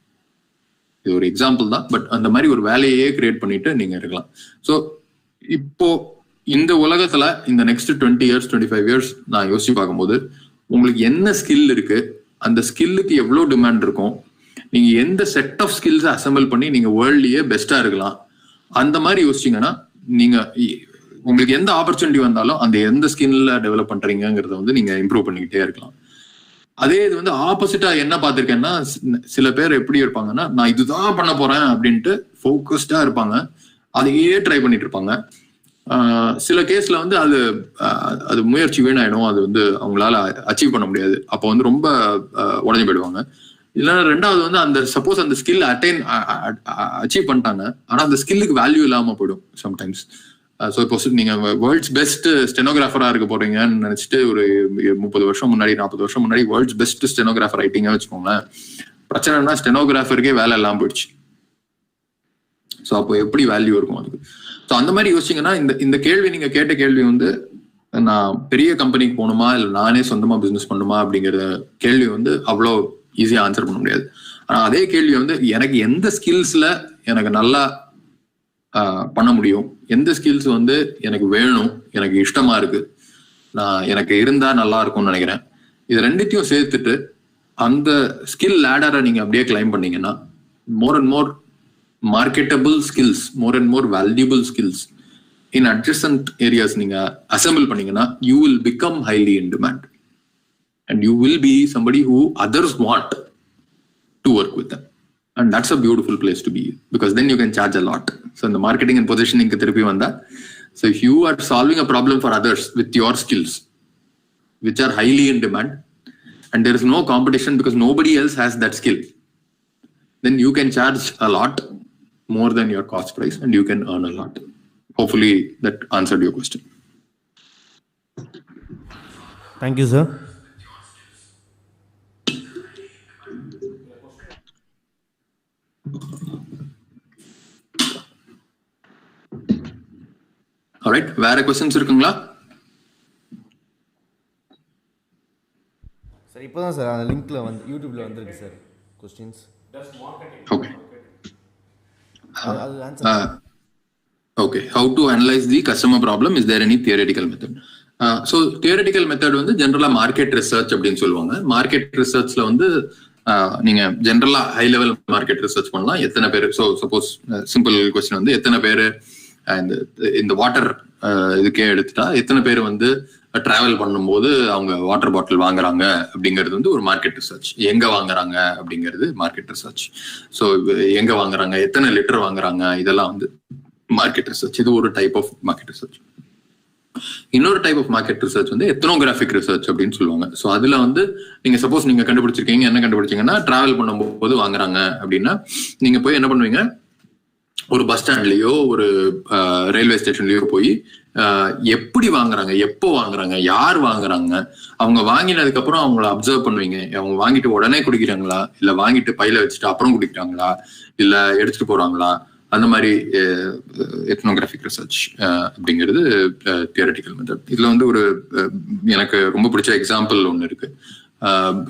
இது ஒரு எக்ஸாம்பிள் தான், பட் அந்த மாதிரி ஒரு வேலையே கிரியேட் பண்ணிட்டு நீங்க இருக்கலாம். ஸோ இப்போ இந்த உலகத்துல இந்த நெக்ஸ்ட் 20 years 25 years நான் யோசிச்சு பார்க்கும்போது உங்களுக்கு என்ன ஸ்கில் இருக்கு, அந்த ஸ்கில்லுக்கு எவ்வளவு டிமாண்ட் இருக்கும், நீங்க எந்த செட் ஆஃப் ஸ்கில்ஸ் அசம்பிள் பண்ணி நீங்க வேர்ல்ட்லயே பெஸ்டா இருக்கலாம், அந்த மாதிரி யோசிச்சீங்கன்னா நீங்க உங்களுக்கு எந்த ஆப்பர்ச்சுனிட்டி வந்தாலும் அந்த எந்த ஸ்கில்ல டெவலப் பண்றீங்கிறத வந்து நீங்க இம்ப்ரூவ் பண்ணிக்கிட்டே இருக்கலாம். அதே இது வந்து ஆப்போசிட்டா என்ன பார்த்திருக்கேன்னா, சில பேர் எப்படி இருப்பாங்கன்னா நான் இதுதான் பண்ண போறேன் அப்படின்ட்டு ஃபோக்கஸ்டா இருப்பாங்க, அதையே ட்ரை பண்ணிட்டு இருப்பாங்க. சில கேஸ்ல வந்து அது முயற்சி வீணாயிடும், அது வந்து அவங்களால அச்சீவ் பண்ண முடியாது, அப்போ வந்து ரொம்ப உடஞ்சு போயிடுவாங்க. இல்லைன்னா ரெண்டாவது வந்து அந்த சப்போஸ் அந்த ஸ்கில் அச்சீவ் பண்ணிட்டாங்க ஆனா அந்த ஸ்கில்லுக்கு வேல்யூ இல்லாம போயிடும் சம்டைம்ஸ். ஸோ இப்போ நீங்க வேர்ல்ட்ஸ் பெஸ்ட் ஸ்டெனோகிராஃபரா இருக்க போறீங்கன்னு நினைச்சிட்டு ஒரு 30 வருஷம் முன்னாடி 40 வருஷம் முன்னாடி வேர்ல்ட்ஸ் பெஸ்ட் ஸ்டெனோகிராஃபர் ஆயிட்டீங்கன்னு வச்சுக்கோங்களேன், பிரச்சனைனா ஸ்டெனோகிராஃபருக்கே வேலை எல்லாம் போயிடுச்சு. ஸோ அப்போ எப்படி வேல்யூ இருக்கும் அதுக்கு? ஸோ அந்த மாதிரி யோசிச்சிங்கன்னா இந்த கேள்வி நீங்க கேட்ட கேள்வி வந்து நான் பெரிய கம்பெனிக்கு போகணுமா இல்லை நானே சொந்தமா பிசினஸ் பண்ணுமா அப்படிங்கிற கேள்வி வந்து அவ்வளோ ஈஸியா ஆன்சர் பண்ண முடியாது. ஆனா அதே கேள்வி வந்து எனக்கு எந்த ஸ்கில்ஸ்ல எனக்கு நல்லா பண்ண முடியும், எந்த ஸ்கில்ஸ் வந்து எனக்கு வேணும், எனக்கு இஷ்டமா இருக்கு, நான் எனக்கு இருந்தா நல்லா இருக்கும்னு நினைக்கிறேன், இது ரெண்டுத்தையும் சேர்த்துட்டு அந்த ஸ்கில் லேடரை நீங்க அப்படியே கிளைம் பண்ணீங்கன்னா more and more marketable skills, more and more valuable skills in adjacent areas நீங்க அசம்பிள் பண்ணீங்கன்னா you will become highly in demand and you will be somebody who others want to work with them. And that's a beautiful place to be because then you can charge a lot. So in the marketing and positioning therapy vanda, so if you are solving a problem for others with your skills which are highly in demand and there is no competition because nobody else has that skill, then you can charge a lot more than your cost price and you can earn a lot. Hopefully that answered your question. Thank you, sir. Alright, வேற questions இருக்குங்களா? Sir இப்போதான் sir அந்த லிங்க்ல வந்து யூடியூப்ல வந்திருக்கு sir questions. Okay. Okay, how to analyze the customer problem, is there any theoretical method? So theoretical method வந்து ஜெனரலா மார்க்கெட் ரிசர்ச் அப்படின்னு சொல்லுவாங்க. மார்க்கெட் ரிசர்ச்ல வந்து நீங்க ஜெனரலா ஹை லெவல் மார்க்கெட் ரிசர்ச் பண்ணலாம். எத்தனை பேர், ஸோ சப்போஸ் சிம்பிள் கொஸ்டின் வந்து எத்தனை பேர் இந்த வாட்டர் இதுக்கே எடுத்துட்டா எத்தனை பேர் வந்து டிராவல் பண்ணும்போது அவங்க வாட்டர் பாட்டில் வாங்குறாங்க அப்படிங்கிறது வந்து ஒரு மார்க்கெட் ரிசர்ச். எங்க வாங்குறாங்க அப்படிங்கிறது மார்க்கெட் ரிசர்ச். ஸோ எங்க வாங்குறாங்க, எத்தனை லிட்டர் வாங்குறாங்க, இதெல்லாம் வந்து மார்க்கெட் ரிசர்ச். இது ஒரு டைப் ஆஃப் மார்க்கெட் ரிசர்ச். இன்னொரு டைப் ஆஃப் மார்க்கெட் ரிசர்ச் வந்து எத்னோகிராஃபிக் ரிசர்ச் அப்படின்னு சொல்லுவாங்க. ஸோ அதுல வந்து நீங்க சப்போஸ் நீங்க கண்டுபிடிச்சிருக்கீங்க, என்ன கண்டுபிடிச்சீங்கன்னா டிராவல் பண்ணும்போது வாங்குறாங்க அப்படின்னா நீங்க போய் என்ன பண்ணுவீங்க, ஒரு பஸ் ஸ்டாண்ட்லயோ ஒரு ரயில்வே ஸ்டேஷன்லயோ போய் எப்படி வாங்குறாங்க, எப்போ வாங்குறாங்க, யார் வாங்குறாங்க, அவங்க வாங்கினதுக்கு அப்புறம் அவங்கள அப்சர்வ் பண்ணுவீங்க. அவங்க வாங்கிட்டு உடனே குடிக்கிறாங்களா, இல்ல வாங்கிட்டு பையில வச்சுட்டு அப்புறம் குடிக்கிறாங்களா, இல்ல எடுத்துட்டு போறாங்களா, அந்த மாதிரி எத்னோகிராஃபிக் ரிசர்ச் அப்படிங்கிறது தியரட்டிக்கல் மெத்தட். இதுல வந்து ஒரு எனக்கு ரொம்ப பிடிச்ச எக்ஸாம்பிள் ஒன்று இருக்கு.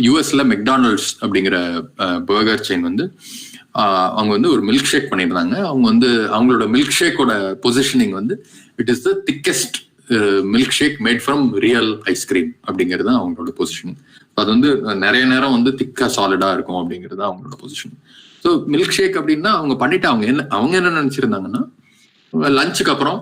யூஎஸ்ல மெக்டானல்ட்ஸ் அப்படிங்கிற பர்கர் செயின் வந்து அவங்க வந்து ஒரு மில்க் ஷேக் பண்ணியிருந்தாங்க. அவங்க வந்து அவங்களோட மில்க் ஷேக்கோட பொசிஷனிங் வந்து it is the thickest milkshake made from real ice cream அப்படிங்கிறது தான் அவங்களோட பொசிஷனிங். அது வந்து நிறைய நேரம் வந்து திக்கா சாலிடா இருக்கும் அப்படிங்கிறது அவங்களோட பொசிஷன். ஸோ மில்க் ஷேக் அப்படின்னா அவங்க பண்ணிட்டு அவங்க என்ன நினைச்சிருந்தாங்கன்னா லஞ்சுக்கு அப்புறம்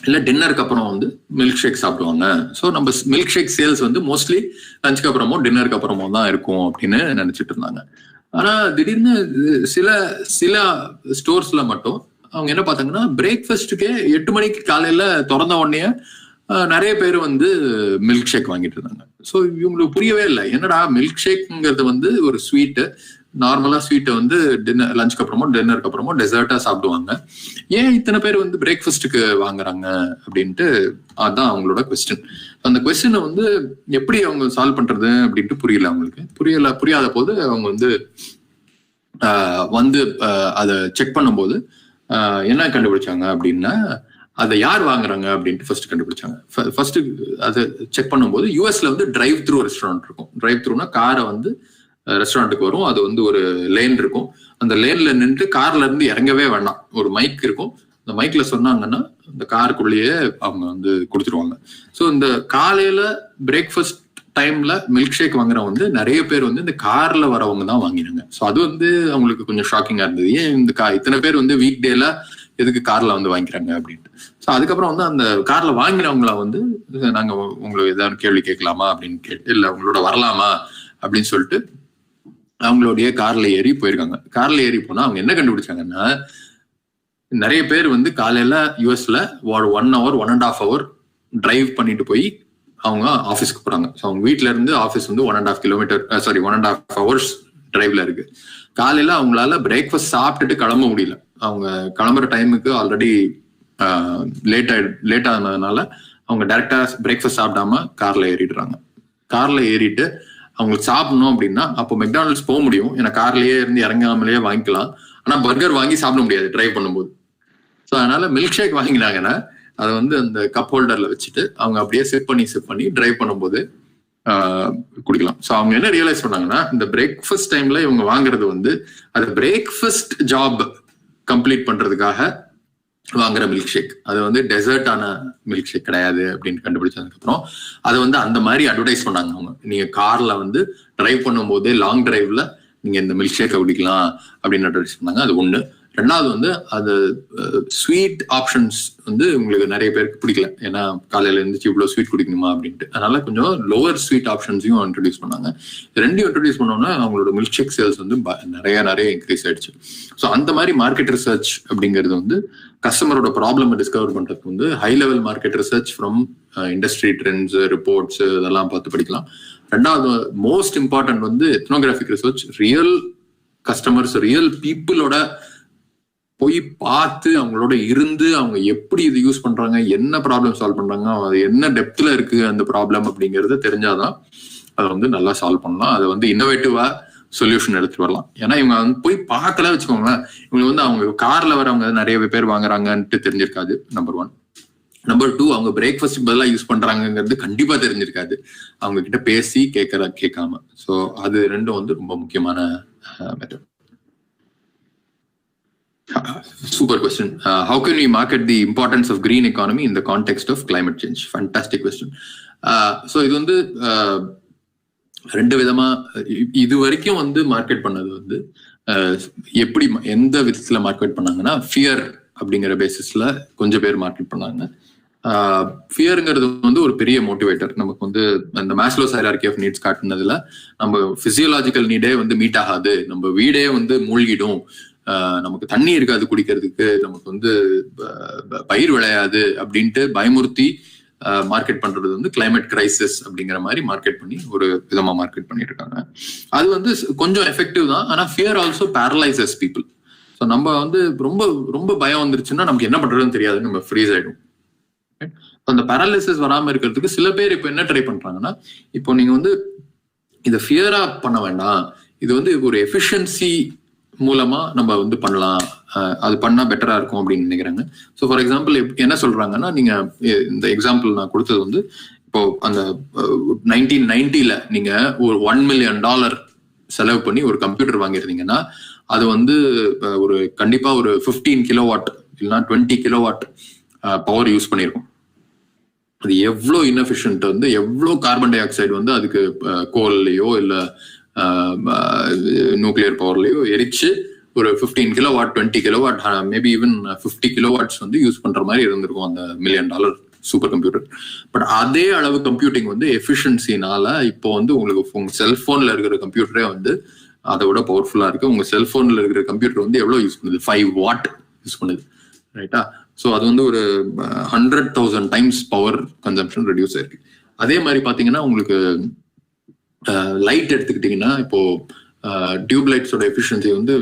இல்லை டின்னருக்கு அப்புறம் வந்து மில்க் ஷேக் சாப்பிடுவாங்க. ஸோ நம்ம மில்க் ஷேக் சேல்ஸ் வந்து மோஸ்ட்லி லஞ்சுக்கு அப்புறமோ டின்னருக்கு அப்புறமோ தான் இருக்கும் அப்படின்னு நினைச்சிட்டு இருந்தாங்க. ஆனா திடீர்னு சில ஸ்டோர்ஸ்ல மட்டும் அவங்க என்ன பார்த்தாங்கன்னா பிரேக்ஃபாஸ்ட்டுக்கே 8 மணிக்கு காலையில திறந்த உடனே நிறைய பேர் வந்து மில்க் ஷேக் வாங்கிட்டு இருந்தாங்க. ஸோ இவங்களுக்கு புரியவே இல்லை, என்னடா மில்க் ஷேக்ங்கிறது வந்து ஒரு ஸ்வீட்டு, நார்மலா ஸ்வீட்டை வந்து லஞ்சுக்கு அப்புறமோ டின்னருக்கு அப்புறமோ டெசர்ட்டா சாப்பிடுவாங்க, ஏன் இத்தனை பேர் வந்து பிரேக்ஃபாஸ்ட்டுக்கு வாங்குறாங்க அப்படின்ட்டு அதுதான் அவங்களோட கொஸ்டின். அந்த கொஸ்டினை வந்து எப்படி அவங்க சால்வ் பண்றது அப்படின்ட்டு புரியல அவங்களுக்கு. புரியாத போது அவங்க வந்து அதை செக் பண்ணும்போது என்ன கண்டுபிடிச்சாங்க அப்படின்னா, அதை யார் வாங்குறாங்க அப்படின்ட்டு ஃபர்ஸ்ட் கண்டுபிடிச்சாங்க. ஃபர்ஸ்ட் அதை செக் பண்ணும்போது யூஎஸ்ல வந்து டிரைவ் த்ரூ ரெஸ்டாரண்ட் இருக்கும். டிரைவ் த்ரூனா காரை வந்து ரெஸ்டாரண்ட்டுக்கு வரும், அது வந்து ஒரு லேன் இருக்கும், அந்த லேன்ல நின்று கார்ல இருந்து இறங்கவே வேண்டாம், ஒரு மைக் இருக்கும், அந்த மைக்ல சொன்னாங்கன்னா இந்த காருக்குள்ளேயே அவங்க வந்து கொடுத்துருவாங்க. ஸோ இந்த காலையில பிரேக்ஃபாஸ்ட் டைம்ல மில்க் ஷேக் வாங்குறவங்க வந்து நிறைய பேர் வந்து இந்த கார்ல வரவங்க தான் வாங்கினாங்க. ஸோ அது வந்து அவங்களுக்கு கொஞ்சம் ஷாக்கிங்கா இருந்தது, ஏன் இந்த இத்தனை பேர் வந்து வீக் டேல எதுக்கு கார்ல வந்து வாங்கிக்கிறாங்க அப்படின்ட்டு. ஸோ அதுக்கப்புறம் வந்து அந்த கார்ல வாங்கினவங்கள வந்து நாங்க உங்களுக்கு ஏதாவது கேள்வி கேட்கலாமா அப்படின்னு கேட்டு, இல்லை உங்களோட வரலாமா அப்படின்னு சொல்லிட்டு அவங்களுடைய கார்ல ஏறி போயிருக்காங்க. கார்ல ஏறி போனா அவங்க என்ன கண்டுபிடிச்சாங்கன்னா, நிறைய பேர் வந்து காலையில யூஎஸ்ல 1 hour 1.5 hour டிரைவ் பண்ணிட்டு போய் அவங்க ஆஃபீஸ்க்கு போறாங்க. ஸோ அவங்க வீட்டுல இருந்து ஆஃபீஸ் வந்து 1.5 hours டிரைவ்ல இருக்கு. காலையில அவங்களால பிரேக்ஃபாஸ்ட் சாப்பிட்டுட்டு கிளம்ப முடியல, அவங்க கிளம்புற டைமுக்கு ஆல்ரெடி லேட் ஆனதுனால அவங்க டைரக்டா பிரேக்ஃபாஸ்ட் சாப்பிடாம கார்ல ஏறிடுறாங்க. கார்ல ஏறிட்டு அவங்களுக்கு சாப்பிடணும் அப்படின்னா அப்போ மெக்டானல்ட்ஸ் போக முடியும், ஏன்னா கார்லயே இருந்து இறங்காமலேயே வாங்கிக்கலாம், ஆனா பர்கர் வாங்கி சாப்பிட முடியாது டிரைவ் பண்ணும்போது. ஸோ அதனால மில்க் ஷேக் வாங்கினாங்கன்னா அதை வந்து அந்த கப் ஹோல்டர்ல வச்சுட்டு அவங்க அப்படியே சிப் பண்ணி டிரைவ் பண்ணும்போது குடிக்கலாம். ஸோ அவங்க என்ன ரியலைஸ் பண்ணாங்கன்னா, இந்த பிரேக்ஃபாஸ்ட் டைம்ல இவங்க வாங்குறது வந்து அது பிரேக்ஃபாஸ்ட் ஜாப் கம்ப்ளீட் பண்றதுக்காக வாங்குற மில்க் ஷேக், அது வந்து டெசர்ட்டான மில்க் ஷேக் கிடையாது அப்படின்னு கண்டுபிடிச்சதுக்கு அப்புறம் அதை வந்து அந்த மாதிரி அட்வர்டைஸ் பண்ணாங்க. அவங்க நீங்க கார்ல வந்து டிரைவ் பண்ணும் போதே லாங் டிரைவ்ல நீங்க இந்த மில்க் ஷேக்கை குடிக்கலாம் அப்படின்னு அட்வர்டைஸ் பண்ணாங்க. அது ஒண்ணு. ரெண்டாவது வந்து அது ஸ்வீட் ஆப்ஷன்ஸ் வந்து உங்களுக்கு நிறைய பேருக்கு பிடிக்கல, ஏன்னா காலையில இருந்துச்சு இவ்வளவு ஸ்வீட் குடிக்கணுமா அப்படின்ட்டு, அதனால கொஞ்சம் லோவர் ஸ்வீட் ஆப்ஷன்ஸையும் இன்ட்ரடியூஸ் பண்ணாங்க. ரெண்டையும் இன்ட்ரடியூஸ் பண்ணோம்னா அவங்களோட மில்க் ஷேக் சேல்ஸ் வந்து நிறைய இன்க்ரீஸ் ஆயிடுச்சு. ஸோ அந்த மாதிரி மார்க்கெட் ரிசர்ச் அப்படிங்கிறது வந்து கஸ்டமரோட ப்ராப்ளம் டிஸ்கவர் பண்றதுக்கு வந்து high level market research from industry trends reports இதெல்லாம் பார்த்து படிக்கலாம். ரெண்டாவது மோஸ்ட் இம்பார்ட்டன்ட் வந்து ethnographic research, real customers real பீப்புளோட போய் பார்த்து அவங்களோட இருந்து அவங்க எப்படி இது யூஸ் பண்றாங்க, என்ன ப்ராப்ளம் சால்வ் பண்றாங்க, அது என்ன டெப்த்ல இருக்கு அந்த ப்ராப்ளம் அப்படிங்கறத தெரிஞ்சாதான் அதை வந்து நல்லா சால்வ் பண்ணலாம், அதை வந்து இன்னோவேட்டிவா சொல்யூஷன் எடுத்துட்டு வரலாம். ஏன்னா இவங்க வந்து போய் பார்க்கல வச்சுக்கோங்களேன், இவங்க வந்து அவங்க கார்ல வரவங்க நிறைய பேர் வாங்குறாங்கன்ட்டு தெரிஞ்சிருக்காது, நம்பர் 1. நம்பர் 2, அவங்க பிரேக்ஃபாஸ்ட் பதிலாக யூஸ் பண்றாங்கிறது கண்டிப்பா தெரிஞ்சிருக்காது அவங்க கிட்ட பேசி கேட்காம. ஸோ அது ரெண்டும் வந்து ரொம்ப முக்கியமான method. Super question. How can we market the importance of green economy in the context of climate change? Fantastic question. So இது வந்து ரெண்டு விதமா இது வரைக்கும் வந்து மார்க்கெட் பண்ணது வந்து எப்படி எந்த விதத்துல மார்க்கெட் பண்ணாங்கன்னா, ஃபியர் அப்படிங்கிற பேசிஸ்ல கொஞ்சம் பேர் மார்க்கெட் பண்ணாங்க. ஃபியருங்கிறது வந்து ஒரு பெரிய மோட்டிவேட்டர். நமக்கு வந்து அந்த மேஸ்லோஸ் ஹைரார்கி ஆஃப் நீட்ஸ் காட்டுனதுல நம்ம பிசியோலாஜிக்கல் நீடே வந்து மீட் ஆகாது, நம்ம வீடே வந்து மூழ்கிடும், நமக்கு தண்ணி இருக்காது குடிக்கிறதுக்கு, நமக்கு வந்து பயிர் விளையாது அப்படின்ட்டு பயமுறுத்தி மார்க்கெட் பண்றது வந்து கிளைமேட் கிரைசிஸ் அப்படிங்கிற மாதிரி மார்க்கெட் பண்ணி ஒரு விதமா மார்க்கெட் பண்ணிட்டு இருக்காங்க. அது வந்து கொஞ்சம் எஃபெக்டிவ் தான், ஆனா fear also paralysis people. So நம்ம வந்து ரொம்ப ரொம்ப பயம் வந்துருச்சுன்னா நமக்கு என்ன பண்றதுன்னு தெரியாது, நம்ம ஃப்ரீஸ் ஆயிடும். அந்த பேரலைசிஸ் வராம இருக்கிறதுக்கு சில பேர் இப்போ என்ன ட்ரை பண்றாங்கன்னா, இப்போ நீங்க வந்து இதை ஃபியரா பண்ண வேண்டாம், இது வந்து ஒரு எஃபிஷியன்சி மூலமா நம்ம வந்து பண்ணலாம், அது பண்ணா பெட்டரா இருக்கும் அப்படின்னு நினைக்கிறாங்க. ஸோ ஃபார் எக்ஸாம்பிள் என்ன சொல்றாங்கன்னா, நீங்க இந்த எக்ஸாம்பிள் நான் கொடுத்தது வந்து இப்போ அந்த 1990ல நீங்க ஒரு $1 million செலவு பண்ணி ஒரு கம்ப்யூட்டர் வாங்கியிருந்தீங்கன்னா அது வந்து ஒரு கண்டிப்பா ஒரு 15 கிலோவாட் இல்லைன்னா 20 கிலோவாட் பவர் யூஸ் பண்ணியிருக்கும். அது எவ்வளோ இன்எஃபிஷியன்ட் வந்து எவ்வளோ கார்பன் டை ஆக்சைடு வந்து அதுக்கு கோல்லையோ இல்லை நியூக்ளியர் பவர்லையோ எரிச்சு ஒரு 15 kilowatt 20 kilowatt maybe even 50 kilowatts வந்து யூஸ் பண்ற மாதிரி இருந்திருக்கும் அந்த $1 மில்லியன் சூப்பர் கம்ப்யூட்டர். பட் அதே அளவு கம்ப்யூட்டிங் வந்து எஃபிஷியன்சினால இப்போ வந்து உங்களுக்கு உங்க செல்போன்ல இருக்கிற கம்ப்யூட்டரே வந்து அதை விட பவர்ஃபுல்லா இருக்கு. உங்க செல்போன்ல இருக்கிற கம்ப்யூட்டர் வந்து எவ்வளவு யூஸ் பண்ணுது, 5 வாட் யூஸ் பண்ணுது, ரைட்டா? ஸோ அது வந்து ஒரு 100,000 டைம்ஸ் பவர் கன்சம்ஷன் ரெடியூஸ் ஆயிருக்கு. அதே மாதிரி பாத்தீங்கன்னா உங்களுக்கு லைட் எடுத்துக்கிட்டீங்கன்னா இப்போ டியூப் லைட்ஸோட எஃபிஷியன்சி வந்து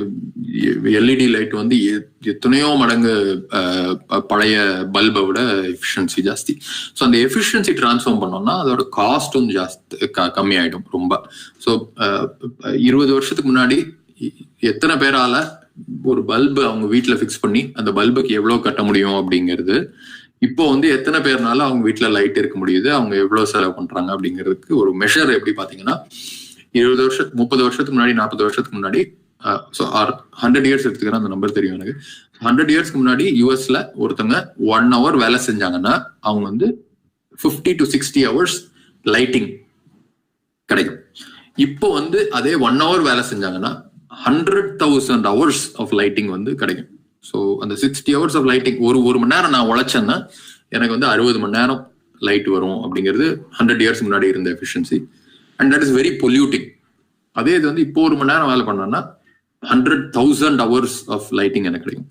எல்இடி லைட் வந்து எத்தனையோ மடங்கு பழைய பல்பை விட எஃபிஷியன்சி ஜாஸ்தி. ஸோ அந்த எஃபிஷியன்சி டிரான்ஸ்ஃபார்ம் பண்ணோம்னா அதோட காஸ்டும் ஜாஸ்தி கம்மியாயிடும் ரொம்ப. ஸோ 20 வருஷத்துக்கு முன்னாடி எத்தனை பேரால ஒரு பல்பு அவங்க வீட்டுல ஃபிக்ஸ் பண்ணி அந்த பல்புக்கு எவ்வளவு கட்ட முடியும் அப்படிங்கிறது இப்போ வந்து எத்தனை பேர்னால அவங்க வீட்டுல லைட் இருக்க முடியுது, அவங்க எவ்வளவு செலவு பண்றாங்க அப்படிங்கிறதுக்கு ஒரு மெஷர் எப்படி பாத்தீங்கன்னா 20 வருஷம் 30 வருஷத்துக்கு முன்னாடி 40 வருஷத்துக்கு முன்னாடி 100 இயர்ஸ் எடுத்துக்கிறேன், அந்த நம்பர் தெரியும் எனக்கு. 100 இயர்ஸ்க்கு முன்னாடி யூஎஸ்ல ஒருத்தங்க 1 hour வேலை செஞ்சாங்கன்னா அவங்க வந்து 50 to 60 hours லைட்டிங் கிடைக்கும். இப்போ வந்து அதே 1 hour வேலை செஞ்சாங்கன்னா 100,000 hours ஆஃப் லைட்டிங் வந்து கிடைக்கும். ஸோ அந்த 60 hours ஆஃப் லைட்டிங் ஒரு மணி நேரம் நான் உழைச்சேன்னா எனக்கு வந்து 60 மணி நேரம் லைட் வரும் அப்படிங்கிறது 100 இயர்ஸ் முன்னாடி இருந்த efficiency. And that is very polluting. அதே இது வந்து இப்போ 1 மணி நேரம் வேலை பண்ணோம்னா 100,000 hours ஆஃப் லைட்டிங் எனக்கு கிடைக்கும்.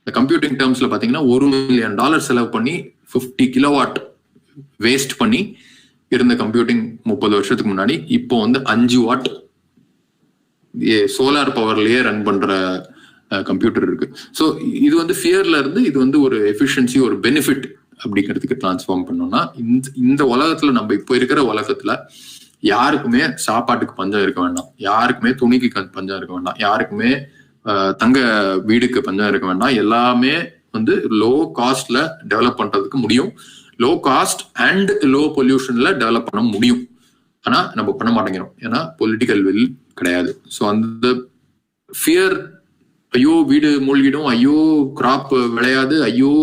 இந்த கம்ப்யூட்டிங் டேர்ம்ஸ்ல பாத்தீங்கன்னா $1 மில்லியன் செலவு பண்ணி 50 கிலோவாட் வேஸ்ட் பண்ணி இருந்த கம்ப்யூட்டிங் 30 வருஷத்துக்கு முன்னாடி இப்போ வந்து 5 வாட் சோலார் பவர்லயே ரன் பண்ற கம்ப்யூட்டர் இருக்கு. ஸோ இது வந்து ஃபியர்ல இருந்து இது வந்து ஒரு எஃபிஷியன்சி ஒரு பெனிஃபிட் அப்படிங்கிறதுக்கு டிரான்ஸ்ஃபார்ம் பண்ணோம்னா இந்த உலகத்துல நம்ம இப்போ இருக்கிற உலகத்துல யாருக்குமே சாப்பாட்டுக்கு பஞ்சம் இருக்க வேண்டாம், யாருக்குமே துணிக்கு பஞ்சம் இருக்க வேண்டாம், யாருக்குமே தங்க வீடுக்கு பஞ்சம் இருக்க வேண்டாம். எல்லாமே வந்து லோ காஸ்ட்ல டெவலப் பண்றதுக்கு முடியும், லோ காஸ்ட் அண்ட் லோ பொல்யூஷன்ல டெவலப் பண்ண முடியும். ஆனா நம்ம பண்ண மாட்டேங்கிறோம், ஏன்னா பொலிட்டிக்கல் வில் கிடையாது. ஸோ அந்த ஃபியர், ஐயோ வீடு மூழ்கிடும், ஐயோ கிராப் விளையாது, ஐயோ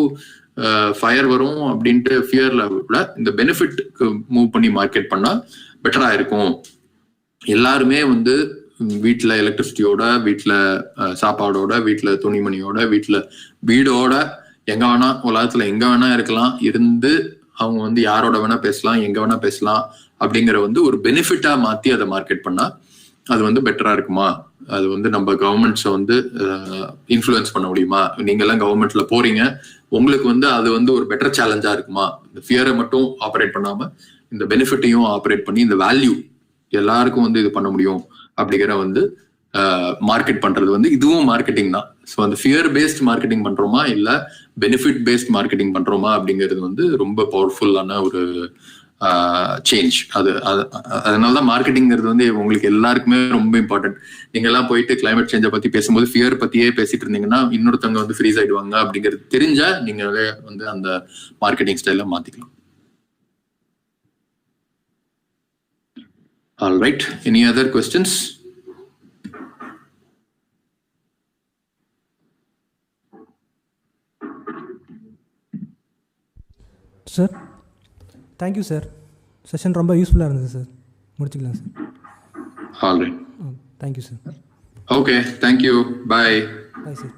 ஃபயர் வரும் அப்படின்ட்டு ஃபியர்ல விட இந்த பெனிஃபிட்க்கு மூவ் பண்ணி மார்க்கெட் பண்ணா பெட்டரா இருக்கும். எல்லாருமே வந்து வீட்டுல எலக்ட்ரிசிட்டியோட, வீட்டுல சாப்பாடோட, வீட்டுல துணிமணியோட, வீட்டுல வீடோட எங்க வேணா உலகத்துல எங்க வேணா இருக்கலாம், இருந்து அவங்க வந்து யாரோட வேணா பேசலாம், எங்க வேணா பேசலாம் அப்படிங்கிற வந்து ஒரு பெனிஃபிட்டா மாத்தி அதை மார்க்கெட் பண்ணா அது வந்து பெட்டரா இருக்குமா? அது வந்து நம்ம கவர்மெண்ட்ஸை வந்து இன்ஃப்ளூயன்ஸ் பண்ண முடியுமா? நீங்க எல்லாம் கவர்மெண்ட்ல போறீங்க, உங்களுக்கு வந்து அது வந்து ஒரு பெட்டர் சேலஞ்சா இருக்குமா? இந்த ஃபியரை மட்டும் ஆப்ரேட் பண்ணாம இந்த பெனிஃபிட்டையும் ஆப்ரேட் பண்ணி இந்த வேல்யூ எல்லாருக்கும் வந்து இது பண்ண முடியும் அப்படிங்கிற வந்து மார்க்கெட் பண்றது வந்து இதுவும் மார்க்கெட்டிங் தான். ஸோ அந்த ஃபியர் பேஸ்ட் மார்க்கெட்டிங் பண்றோமா இல்ல பெனிஃபிட் பேஸ்ட் மார்க்கெட்டிங் பண்றோமா அப்படிங்கிறது வந்து ரொம்ப பவர்ஃபுல்லான ஒரு சேஞ்ச். அதனாலதான் மார்க்கெட்டிங்கிறது வந்து உங்களுக்கு எல்லாருக்குமே ரொம்ப இம்பார்ட்டன்ட். நீங்க எல்லாம் போயிட்டு கிளைமேட் சேஞ்சை பத்தி பேசும்போது ஃபியர் பத்தியே பேசிட்டு இருந்தீங்கன்னா இன்னொருத்தவங்க வந்து ஃப்ரீஸ் ஆயிடுவாங்க அப்படிங்கிறது தெரிஞ்சா நீங்க வந்து அந்த மார்க்கெட்டிங் ஸ்டைல மாத்திக்கலாம். All right. Any other questions? Sir thank you sir, session ரொம்ப யூஸ்ஃபுல்லாக இருந்தது சார். முடிச்சுக்கலாம் sir. All right. Thank you sir. Okay, thank you. Bye. Bye sir.